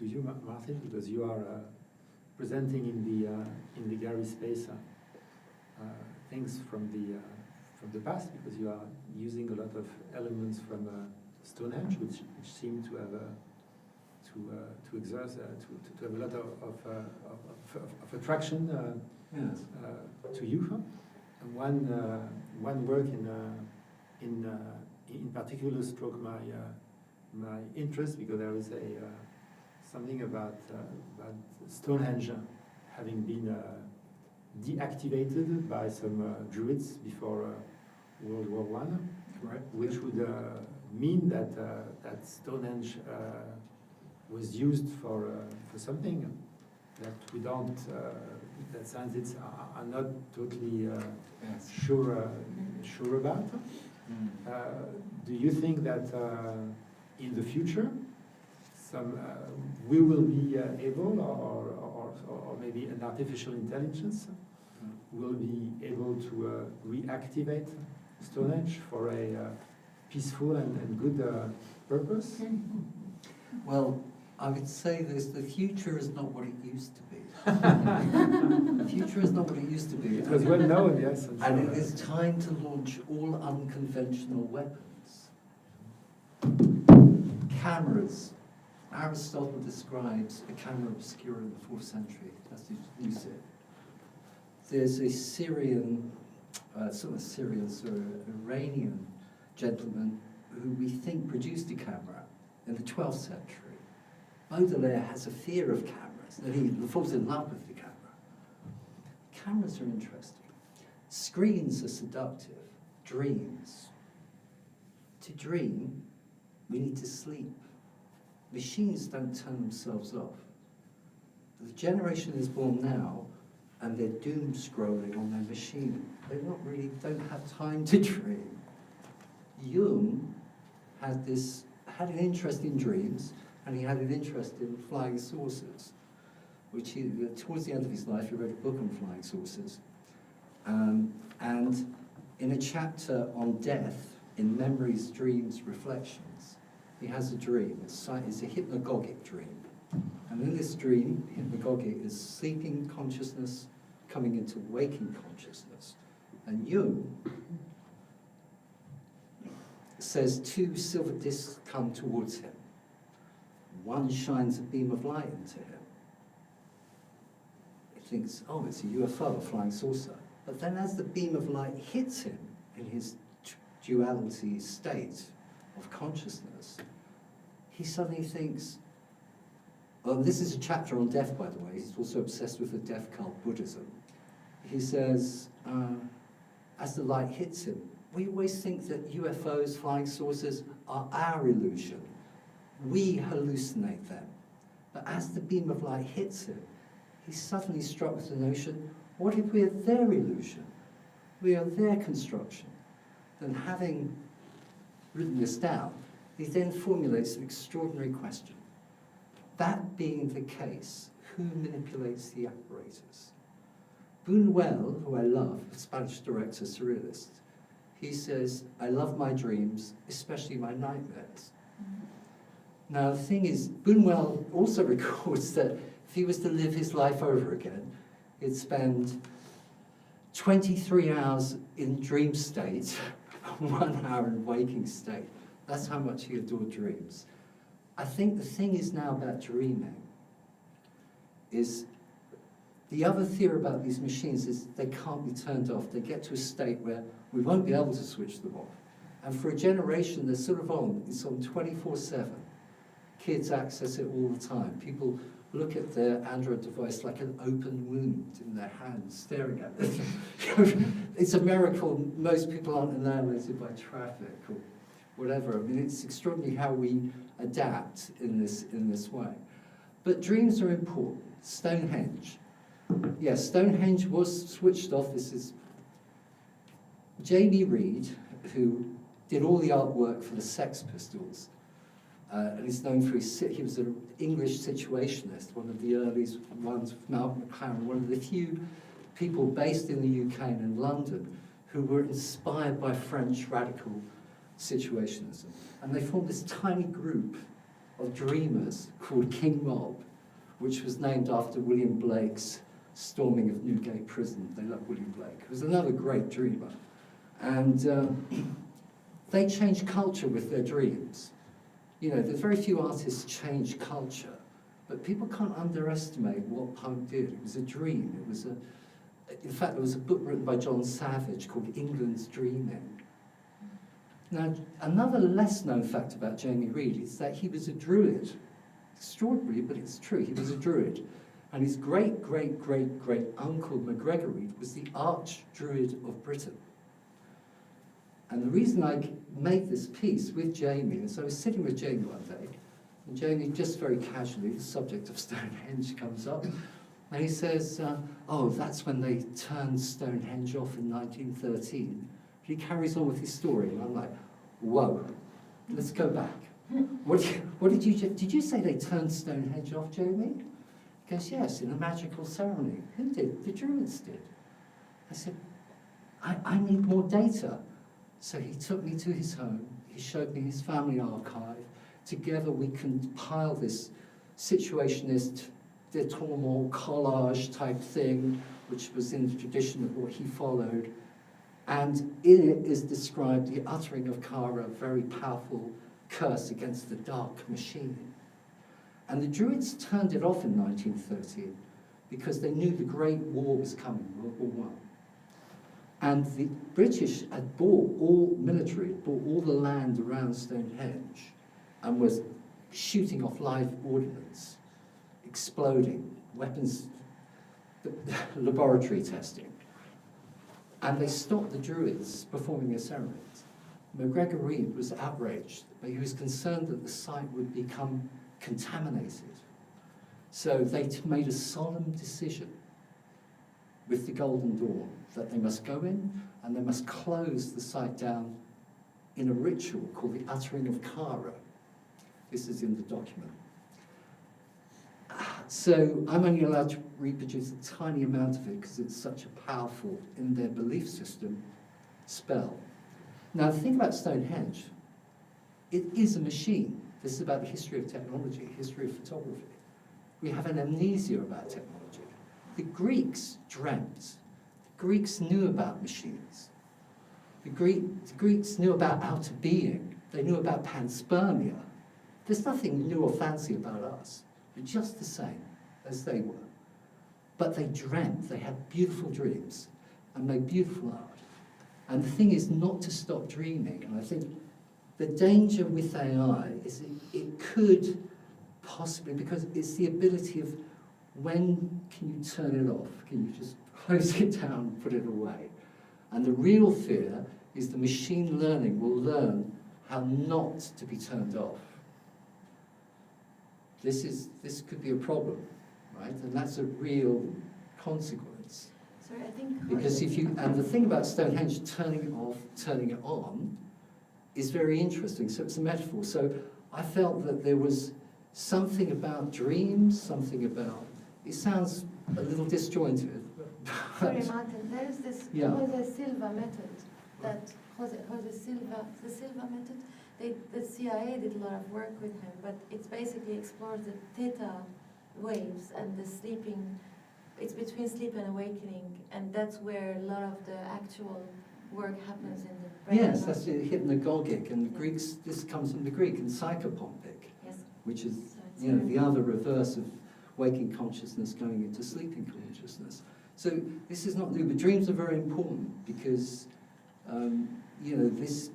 you, Martin, because you are presenting in the gallery space things from the past, because you are using a lot of elements from Stonehenge, which seem to have to exert to have a lot of attraction
Yes.
to you. And one work in particular struck my interest, because there is something about Stonehenge having been deactivated by some Druids before World War I,
Correct.
which would mean that Stonehenge was used for something that we don't, that scientists are not totally
Yes.
sure about. Do you think that in the future, we will be able, or maybe an artificial intelligence will be able to reactivate Stonehenge for a peaceful and good purpose?
Well, I would say this: the future is not what it used to be. The future is not what it used to be.
It was well known, yes.
And it is time to launch all unconventional weapons. Cameras. Aristotle describes a camera obscura in the 4th century, as you said. There's a Syrian, Iranian gentleman who we think produced a camera in the 12th century. Baudelaire has a fear of cameras, that he falls in love with the camera. Cameras are interesting. Screens are seductive. Dreams. To dream, we need to sleep. Machines don't turn themselves off. The generation is born now, and they're doom scrolling on their machine. They don't have time to dream. Jung had an interest in dreams, and he had an interest in flying saucers, which towards the end of his life, he wrote a book on flying saucers. And in a chapter on death, in Memories, Dreams, Reflections, he has a dream. It's a hypnagogic dream. And in this dream, hypnagogic is sleeping consciousness coming into waking consciousness. And Jung says 2 silver discs come towards him. One shines a beam of light into him. He thinks, oh, it's a UFO, a flying saucer. But then as the beam of light hits him in his duality state of consciousness, he suddenly thinks, well, this is a chapter on death, by the way. He's also obsessed with the death cult Buddhism. He says, as the light hits him, we always think that UFOs, flying saucers, are our illusion. We hallucinate them. But as the beam of light hits him, he's suddenly struck with the notion, what if we're their illusion? We are their construction. Then, having written this down, he then formulates an extraordinary question. That being the case, who manipulates the apparatus? Buñuel, who I love, a Spanish director, surrealist, he says, I love my dreams, especially my nightmares. Now, the thing is, Buñuel also records that if he was to live his life over again, He'd spend 23 hours in dream state, 1 hour in waking state. That's how much he adored dreams. I think the thing is now about dreaming is the other theory about these machines is they can't be turned off. They get to a state where we won't be able to switch them off. And for a generation, they're sort of on. It's on 24/7. Kids access it all the time. People look at their Android device like an open wound in their hand, staring at it. It's a miracle most people aren't annihilated by traffic or whatever. I mean, it's extraordinary how we adapt in this way. But dreams are important. Stonehenge. Yes, Stonehenge was switched off. This is Jamie Reed, who did all the artwork for the Sex Pistols. And he's known for he was an English situationist, one of the earliest ones with Malcolm McLaren, one of the few people based in the UK and in London who were inspired by French radical situationism. And they formed this tiny group of dreamers called King Mob, which was named after William Blake's storming of Newgate Prison. They loved William Blake, who was another great dreamer. And they changed culture with their dreams. You know, there's very few artists change culture, but people can't underestimate what punk did. It was a dream. It was in fact, there was a book written by John Savage called England's Dreaming. Now, another less known fact about Jamie Reed is that he was a druid. Extraordinary, but it's true. He was a druid. And his great-great-great-great-uncle, MacGregor Reed, was the arch-druid of Britain. And the reason I made this piece with Jamie is I was sitting with Jamie one day, and Jamie, just very casually, the subject of Stonehenge comes up, and he says, oh, that's when they turned Stonehenge off in 1913. He carries on with his story, and I'm like, whoa, let's go back. Did you say they turned Stonehenge off, Jamie? He goes, yes, in a magical ceremony. Who did? The Druids did. I said, I need more data. So he took me to his home, he showed me his family archive. Together we compiled this situationist détournement collage type thing, which was in the tradition of what he followed. And in it is described the uttering of Kara, a very powerful curse against the dark machine. And the Druids turned it off in 1913 because they knew the Great War was coming, World War I. And the British had bought all the land around Stonehenge and was shooting off live ordnance, exploding, weapons, laboratory testing. And they stopped the Druids performing their ceremonies. MacGregor Reed was outraged, but he was concerned that the site would become contaminated. So they made a solemn decision with the Golden Dawn that they must go in and they must close the site down in a ritual called the uttering of Kara. This is in the document. So I'm only allowed to reproduce a tiny amount of it because it's such a powerful, in their belief system, spell. Now the thing about Stonehenge, it is a machine. This is about the history of technology, history of photography. We have an amnesia about technology. The Greeks dreamt. The Greeks knew about machines. The Greeks knew about outer being. They knew about panspermia. There's nothing new or fancy about us. We're just the same as they were. But they dreamt. They had beautiful dreams and made beautiful art. And the thing is not to stop dreaming. And I think the danger with AI is it could possibly, because it's the ability of when can you turn it off? Can you just close it down, put it away? And the real fear is the machine learning will learn how not to be turned off. This could be a problem, right? And that's a real consequence.
Sorry, I think...
Because and the thing about Stonehenge turning it off, turning it on, is very interesting. So it's a metaphor. So I felt that there was something about dreams, something about... It sounds a little disjointed.
Sorry, Martin, there is this Jose Silva method that the Silva method. The CIA did a lot of work with him, but it basically explores the theta waves and the sleeping
it's between sleep and awakening, and that's where a lot of the actual work happens in the brain.
Yes, that's it, hypnagogic, and the Greeks, this comes from the Greek, and psychopompic,
Yes.
which is,
So it's
you know, the other reverse of waking consciousness going into sleeping consciousness. So this is not new, but dreams are very important because, you know, this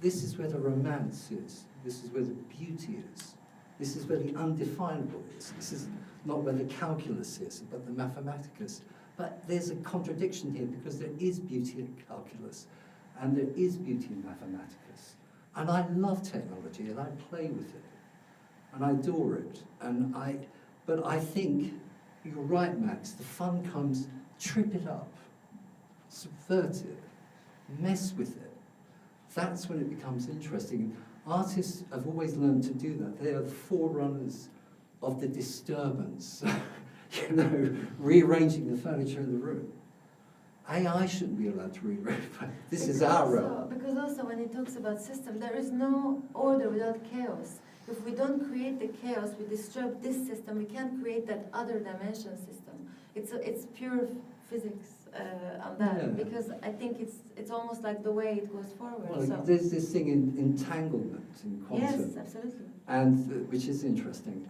is where the romance is. This is where the beauty is. This is where the undefinable is. This is not where the calculus is, but the mathematicus. But there's a contradiction here because there is beauty in calculus and there is beauty in mathematicus. And I love technology and I play with it and I adore it. But I think you're right, Max, the fun comes, trip it up, subvert it, mess with it. That's when it becomes interesting. Artists have always learned to do that. They are the forerunners of the disturbance, you know, rearranging the furniture in the room. AI shouldn't be allowed to rearrange. This is our role.
Because also when it talks about system, there is no order without chaos. If we don't create the chaos, we disturb this system, we can't create that other dimension system. It's pure physics on that,
Yeah.
because I think it's almost like the way it goes forward.
Well,
so.
there's this thing in entanglement in quantum.
Yes, absolutely.
And which is interesting.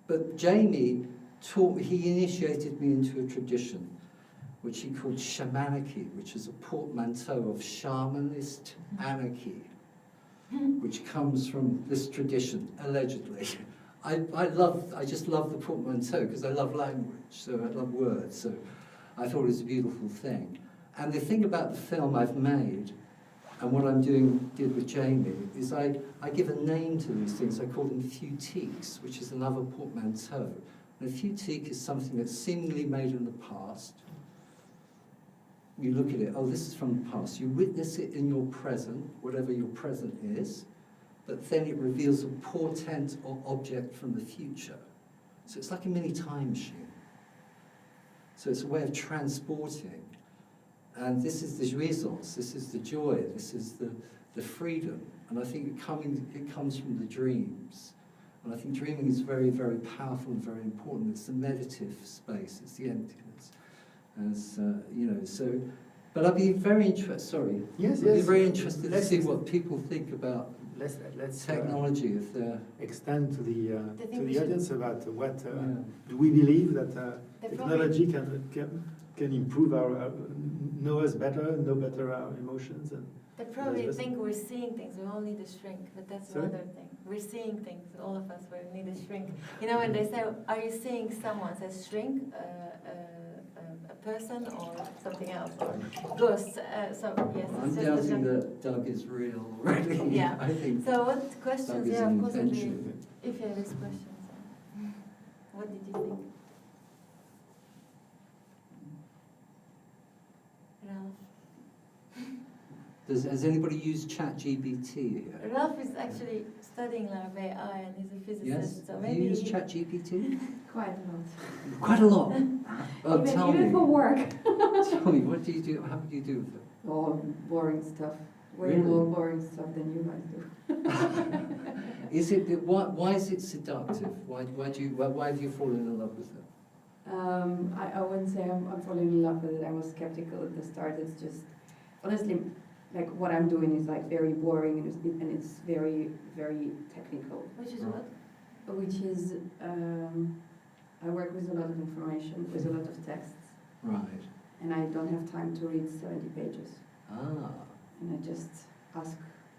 But Jamie he initiated me into a tradition which he called shamanarchy, which is a portmanteau of shamanist anarchy, which comes from this tradition, allegedly. I just love the portmanteau because I love language, so I love words, so I thought it was a beautiful thing. And the thing about the film I've made, and what I'm did with Jamie, is I give a name to these things. I call them futiques, which is another portmanteau. And a futique is something that's seemingly made in the past. You look at it, oh, this is from the past. You witness it in your present, whatever your present is, but then it reveals a portent or object from the future. So it's like a mini time machine. So it's a way of transporting. And this is the jouissance, this is the joy, this is the freedom. And I think it comes from the dreams. And I think dreaming is very, very powerful and very important. It's the meditative space, it's the emptiness. As, you know, so, but I'd be very interested, sorry.
Yes,
I'd be very interested to see what people think about
let's
technology, if they're...
extend to the audience about what
Yeah.
do we believe that technology can improve know us better, know better our emotions, and
They probably think we're seeing things, we all need a shrink, but that's
Sorry?
another thing. We're seeing things, all of us, we need a shrink. You know, when they say, are you seeing someone, says shrink, a person or something else, or ghosts, so yes.
I'm doubting that Doug is real already.
Yeah.
I think
So what questions,
Doug is
yeah,
an
of course,
invention.
if you have these questions, what did you think? Ralph?
Has anybody used ChatGPT here?
Ralph is actually studying a lot of AI and he's a physicist,
Yes?
so
Have
maybe
you used ChatGPT?
Quite a lot.
Quite a lot. Oh, tell
Even
me.
for work.
Tell me, what do you do? How do you do with it?
Oh, boring stuff. Way
Really?
more boring stuff than you guys do.
Is it? Why is it seductive? Why have you fallen in love with it?
I wouldn't say I'm falling in love with it. I was skeptical at the start. It's just, honestly, like what I'm doing is like very boring and it's very, very technical.
Which is what?
Which is, I work with a lot of information, with a lot of texts.
Right.
And I don't have time to read 70 pages.
Ah.
And I just ask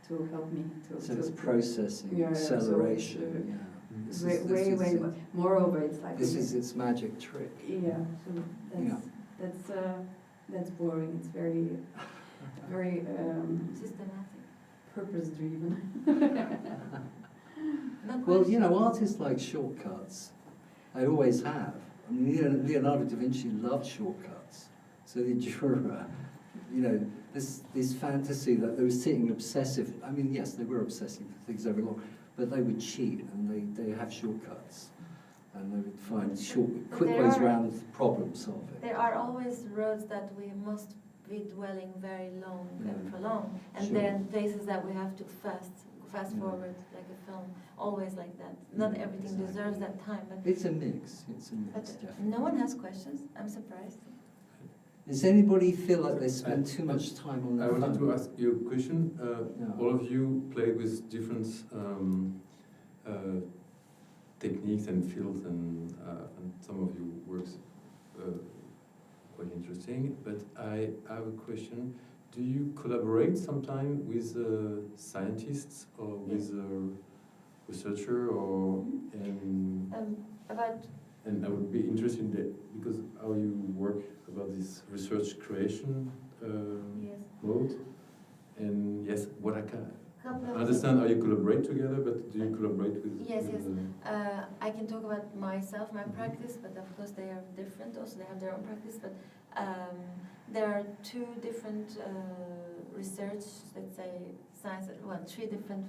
to help me to...
So it's processing,
Yeah,
acceleration.
So it's, way more. Moreover, it's like...
This is its magic trick.
Yeah, so that's boring. It's very, very...
systematic.
Purpose-driven.
Well, you know, artists like shortcuts. They always have. I mean, Leonardo da Vinci loved shortcuts. So the Jura, you know, this fantasy that they were sitting obsessive. I mean, yes, they were obsessing for things over long, but they would cheat and they have shortcuts, and they would find quick ways around problem solving.
There are always roads that we must be dwelling very long and prolonged, and then places that we have to fast fast forward like a film, always like that. Not everything deserves that time. But
it's a mix. It's a mix.
but
Definitely.
no one has questions. I'm surprised.
Does anybody feel like they spend too much time on
I
their
wanted
phone?
to ask you a question. All of you play with different techniques and fields, and some of you works quite interesting. But I have a question. Do you collaborate sometime with scientists or with a researcher, or
About
and I would be interested in that, because how you work about this research creation mode, and yes, what I can understand how you collaborate together, but do you collaborate with?
Yes. I can talk about myself, my practice, but of course they are different. Also, they have their own practice. But there are two different research, let's say, science. Well, three different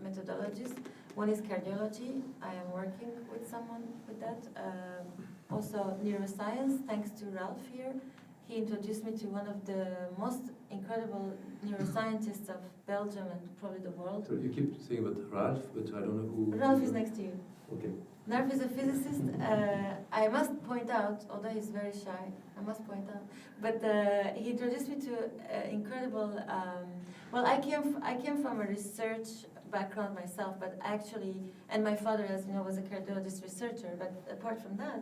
methodologies. One is cardiology. I am working with someone with that. Also neuroscience, thanks to Ralph here. He introduced me to one of the most incredible neuroscientists of Belgium and probably the world.
So you keep saying about Ralph, but I don't know who.
Ralph is next to you.
Okay.
Ralph is a physicist. I must point out, although he's very shy, I must point out, but he introduced me to incredible. Well, I came from a research background myself, but actually, and my father, as you know, was a cardiologist researcher. But apart from that,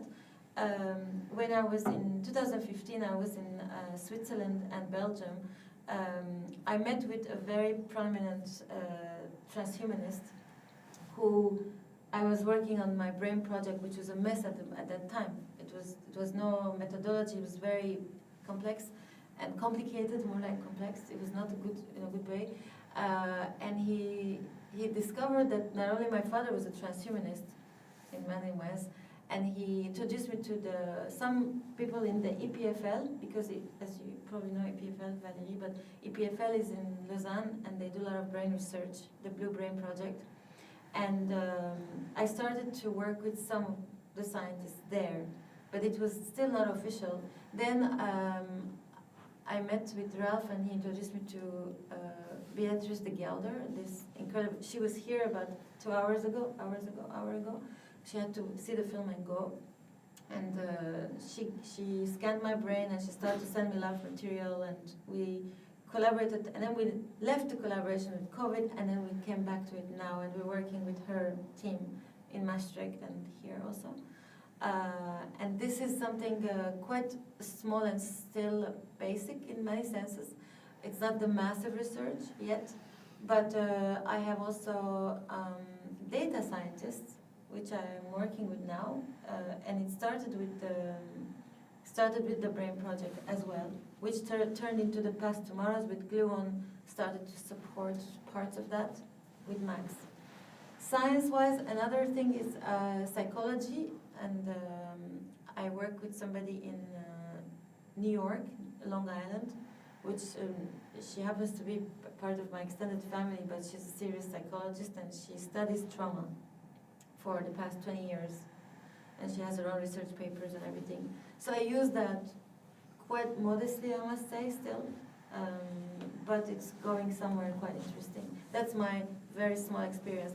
when I was in 2015, I was in Switzerland and Belgium. I met with a very prominent transhumanist who I was working on my brain project, which was a mess at that time. It was no methodology. It was very complex and complicated, more like complex. It was not in a good way. And he discovered that not only my father was a transhumanist in many ways, and he introduced me to some people in the EPFL, because as you probably know EPFL, Valérie, but EPFL is in Lausanne, and they do a lot of brain research, the Blue Brain Project. And I started to work with some of the scientists there, but it was still not official. Then I met with Ralph, and he introduced me to Beatrice de Gelder, this incredible. She was here about 2 hours ago. She had to see the film and go, and she scanned my brain, and she started to send me a lot of material, and we collaborated, and then we left the collaboration with COVID, and then we came back to it now, and we're working with her team in Maastricht and here also. And this is something quite small and still basic in many senses. It's not the massive research yet, but I have also data scientists, which I'm working with now, and it started with the Brain Project as well, which turned into the Past Tomorrows with Gluon, started to support parts of that with Max. Science-wise, another thing is psychology, and I work with somebody in New York, Long Island, which she happens to be part of my extended family, but she's a serious psychologist, and she studies trauma for the past 20 years, and she has her own research papers and everything. So I use that quite modestly, I must say, still, but it's going somewhere quite interesting. That's my very small experience.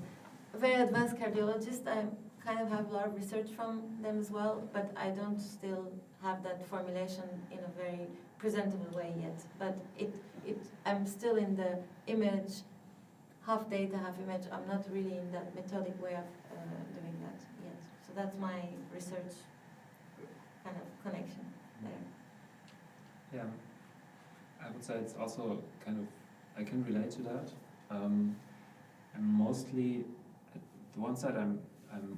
A very advanced cardiologist, I kind of have a lot of research from them as well, but I don't still have that formulation in a very presentable way yet. But I'm still in the image, half data, half image. I'm not really in that methodic way of doing that yet. So that's my research kind of connection there.
Yeah, I would say it's also kind of, I can relate to that. And mostly, at the one side, I'm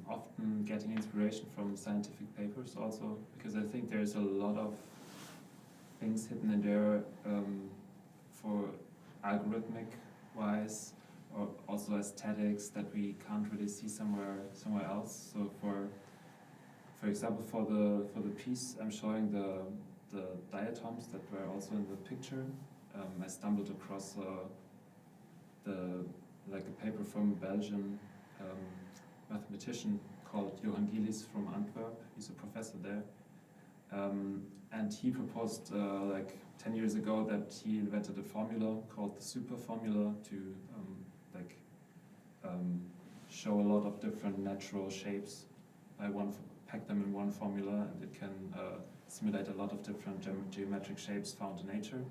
often getting inspiration from scientific papers also, because I think there's a lot of things hidden in there for algorithmic wise, or also aesthetics that we can't really see somewhere else. So for example, for the piece I'm showing the diatoms that were also in the picture, I stumbled across a paper from a Belgian mathematician called Johan Gillis from Antwerp. He's a professor there, and he proposed 10 years ago that he invented a formula called the super formula to show a lot of different natural shapes. Pack them in one formula, and it can simulate a lot of different geometric shapes found in nature.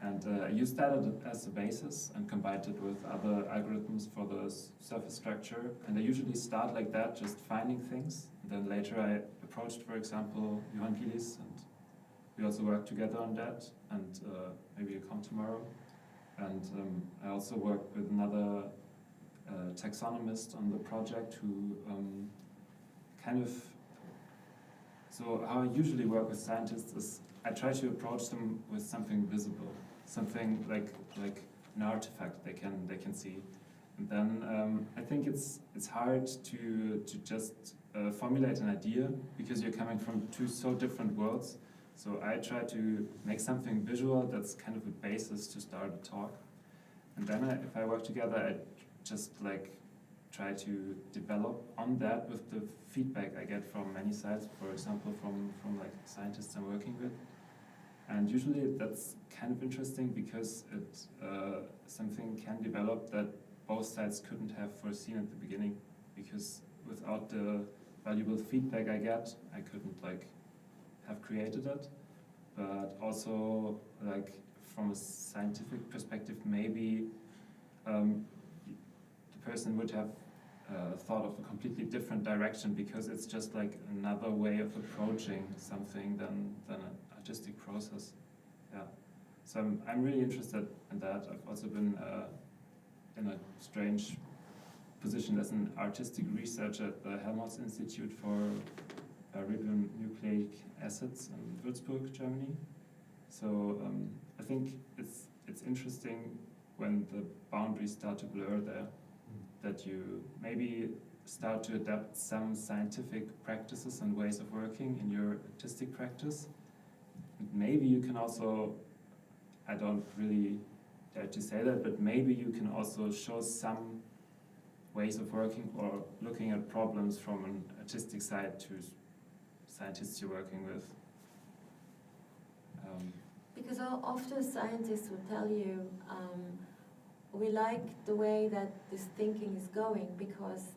And I used that as a basis and combined it with other algorithms for the surface structure. And I usually start like that, just finding things. And then later I approached, for example, Johan Gillis, and we also worked together on that. And maybe you come tomorrow. And I also worked with another taxonomist on the project who so how I usually work with scientists is I try to approach them with something visible, something like an artifact they can see. And then I think it's hard to just formulate an idea because you're coming from two so different worlds. So I try to make something visual that's kind of a basis to start a talk. And then if I work together, I just try to develop on that with the feedback I get from many sides, for example, from scientists I'm working with. And usually that's kind of interesting because something can develop that both sides couldn't have foreseen at the beginning, because without the valuable feedback I get, I couldn't have created it. But also from a scientific perspective, maybe the person would have thought of a completely different direction, because it's just another way of approaching something than an artistic process. Yeah. So I'm really interested in that. I've also been in a strange position as an artistic researcher at the Helmholtz Institute for ribonucleic acids in Würzburg, Germany. So I think it's interesting when the boundaries start to blur there, that you maybe start to adapt some scientific practices and ways of working in your artistic practice. And maybe you can also, I don't really dare to say that, but maybe you can also show some ways of working or looking at problems from an artistic side to scientists you're working with.
Because often scientists will tell you, we like the way that this thinking is going, because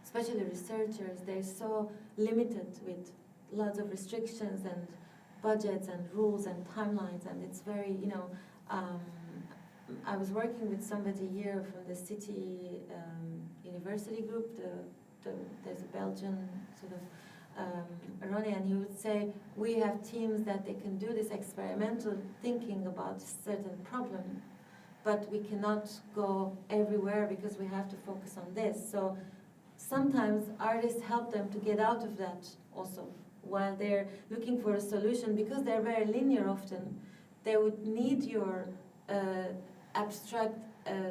especially researchers, they're so limited with lots of restrictions and budgets and rules and timelines, and it's very, I was working with somebody here from the City University group, there's a Belgian sort of Ronnie, and he would say, we have teams that they can do this experimental thinking about a certain problem, but we cannot go everywhere because we have to focus on this. So sometimes artists help them to get out of that also, while they're looking for a solution, because they're very linear often. They would need your abstract,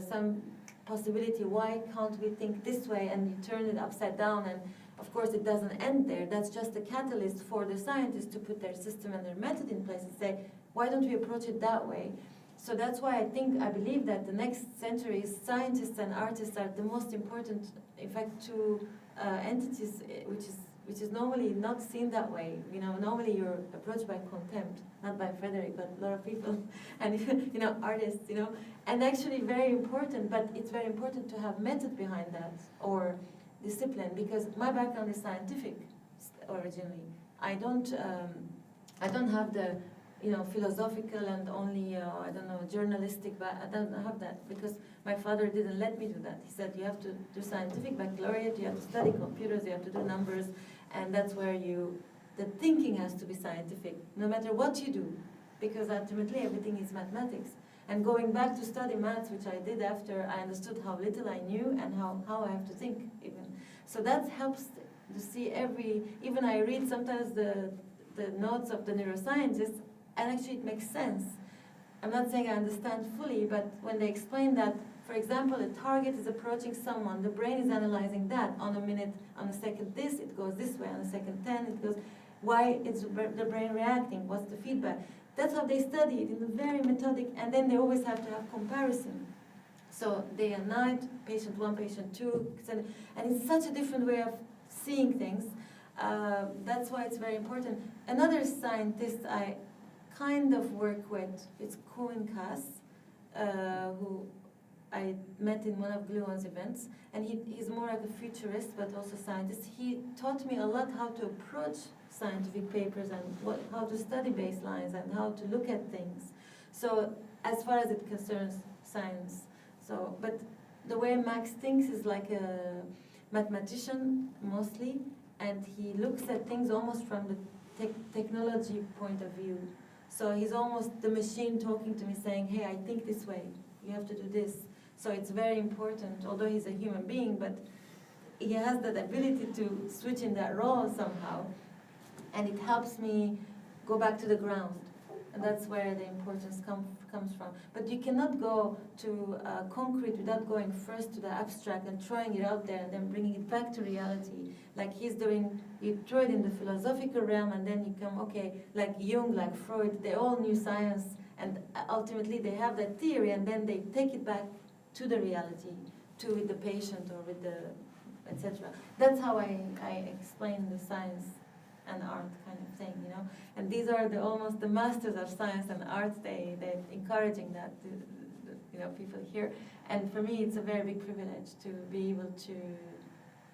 some possibility, why can't we think this way, and you turn it upside down, and of course it doesn't end there. That's just a catalyst for the scientists to put their system and their method in place and say, why don't we approach it that way? So that's why I believe that the next century, scientists and artists are the most important, in fact, two entities, which is normally not seen that way. Normally you're approached by contempt, not by Frederick, but a lot of people, and artists, and actually very important. But it's very important to have method behind that, or discipline, because my background is scientific originally. I don't have the philosophical and only journalistic, but I don't have that, because my father didn't let me do that. He said you have to do scientific baccalaureate, you have to study computers, you have to do numbers, and that's where the thinking has to be scientific, no matter what you do, because ultimately everything is mathematics. And going back to study maths, which I did after I understood how little I knew and how I have to think even. So that helps to see even I read sometimes the notes of the neuroscientists, and actually it makes sense. I'm not saying I understand fully, but when they explain that, for example, a target is approaching someone, the brain is analyzing that on a second this, it goes this way, on a second 10, it goes, why is the brain reacting, what's the feedback? That's how they study it, in a very methodic, and then they always have to have comparison. So day and night, patient 1, patient 2, and it's such a different way of seeing things. That's why it's very important. Another scientist I kind of work with, it's Cohen Cass, who I met in one of Gluon's events, and he's more like a futurist, but also scientist. He taught me a lot how to approach scientific papers and how to study baselines and how to look at things. So as far as it concerns science, but the way Max thinks is like a mathematician mostly, and he looks at things almost from the technology point of view. So he's almost the machine talking to me saying, hey, I think this way, you have to do this. So it's very important, although he's a human being, but he has that ability to switch in that role somehow. And it helps me go back to the ground. And that's where the importance comes from. But you cannot go to concrete without going first to the abstract and throwing it out there and then bringing it back to reality. Like he's doing, you throw it in the philosophical realm and then you come, okay, like Jung, like Freud, they all knew science and ultimately they have that theory and then they take it back to the reality, to with the patient or with the, etc. That's how I explain the science and art kind of thing, you know. And these are almost the masters of science and art. They're encouraging that, you know, people here. And for me, it's a very big privilege to be able to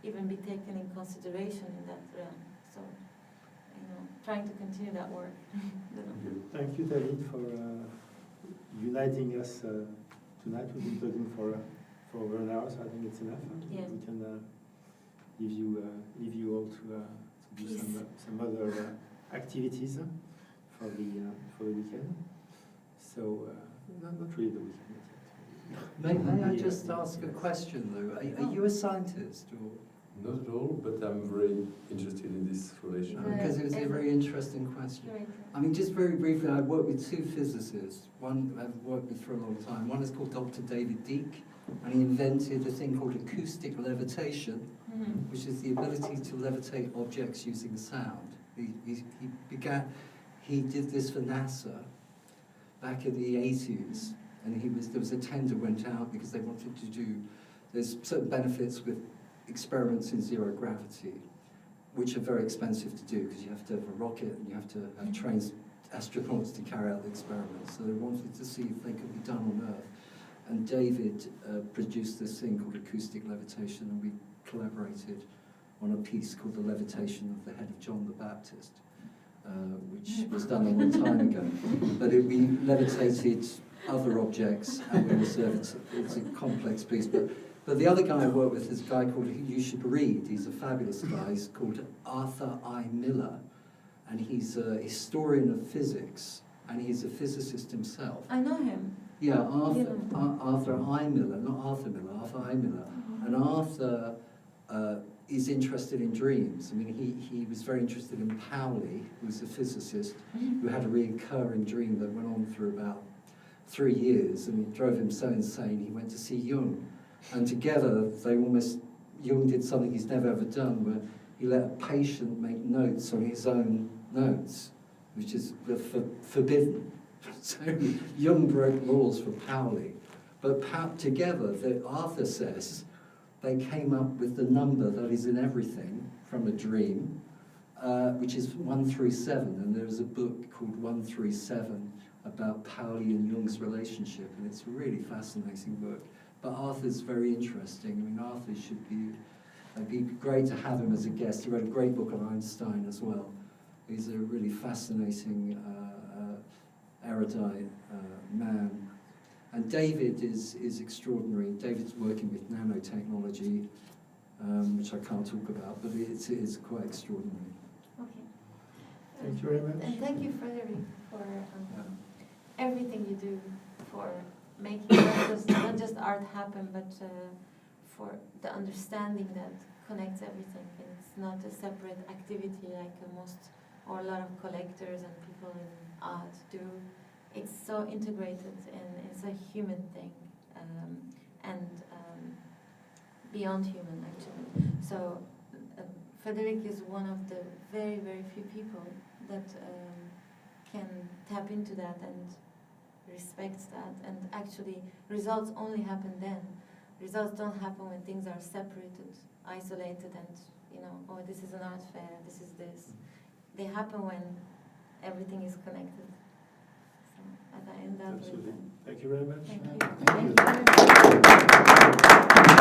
even be taken in consideration in that realm. So, you know, trying to continue that work.
Thank you, Taline, for uniting us tonight. We've been talking for over an hour, so I think it's enough.
Yeah.
We can leave you all to do some other activities for the weekend. So not really the weekend.
May I just ask a question though? Are you a scientist or?
Not at all, but I'm very interested in this relation.
Because it was a very interesting question. I mean, just very briefly, I worked with two physicists. One I've worked with for a long time. One is called Dr. David Deek, and he invented a thing called acoustic levitation, which is the ability to levitate objects using sound. He did this for NASA back in the 80s, and there was a tender went out because they wanted to do, there's certain benefits with experiments in zero gravity, which are very expensive to do because you have to have a rocket and you have to have trained astronauts to carry out the experiments. So they wanted to see if they could be done on Earth. And David produced this thing called acoustic levitation, and we collaborated on a piece called The Levitation of the Head of John the Baptist, which was done a long time ago. But we levitated other objects, and we also, it's a complex piece. But the other guy I work with is a guy called, you should read, he's a fabulous guy, he's called Arthur I. Miller, and he's a historian of physics, and he's a physicist himself.
I know him.
Yeah, Arthur I. Miller, not Arthur Miller, Arthur I. Miller. And Arthur is interested in dreams. I mean, he was very interested in Pauli, who was a physicist, who had a recurring dream that went on for about 3 years, and it drove him so insane he went to see Jung. And together, Jung did something he's never ever done, where he let a patient make notes on his own notes, which is forbidden. So Jung broke rules for Pauli. But together, Arthur says, they came up with the number that is in everything from a dream, which is 137. And there's a book called 137 about Pauli and Jung's relationship, and it's a really fascinating book. But Arthur's very interesting. I mean, Arthur should be, it'd be great to have him as a guest. He wrote a great book on Einstein as well. He's a really fascinating, erudite man. And David is extraordinary. David's working with nanotechnology, which I can't talk about, but it is quite extraordinary.
Okay.
Thank you very much.
And thank you, Frederick, for everything you do for making not just art happen, but for the understanding that connects everything. And it's not a separate activity like a lot of collectors and people in art do. It's so integrated and it's a human thing, and beyond human actually. So Frederick is one of the very, very few people that can tap into that and respects that, and actually results only happen then. Results don't happen when things are separated, isolated, and oh, this is an art fair, this is this. They happen when everything is connected. So as I end up
Absolutely.
with
Thank you very much.
thank you.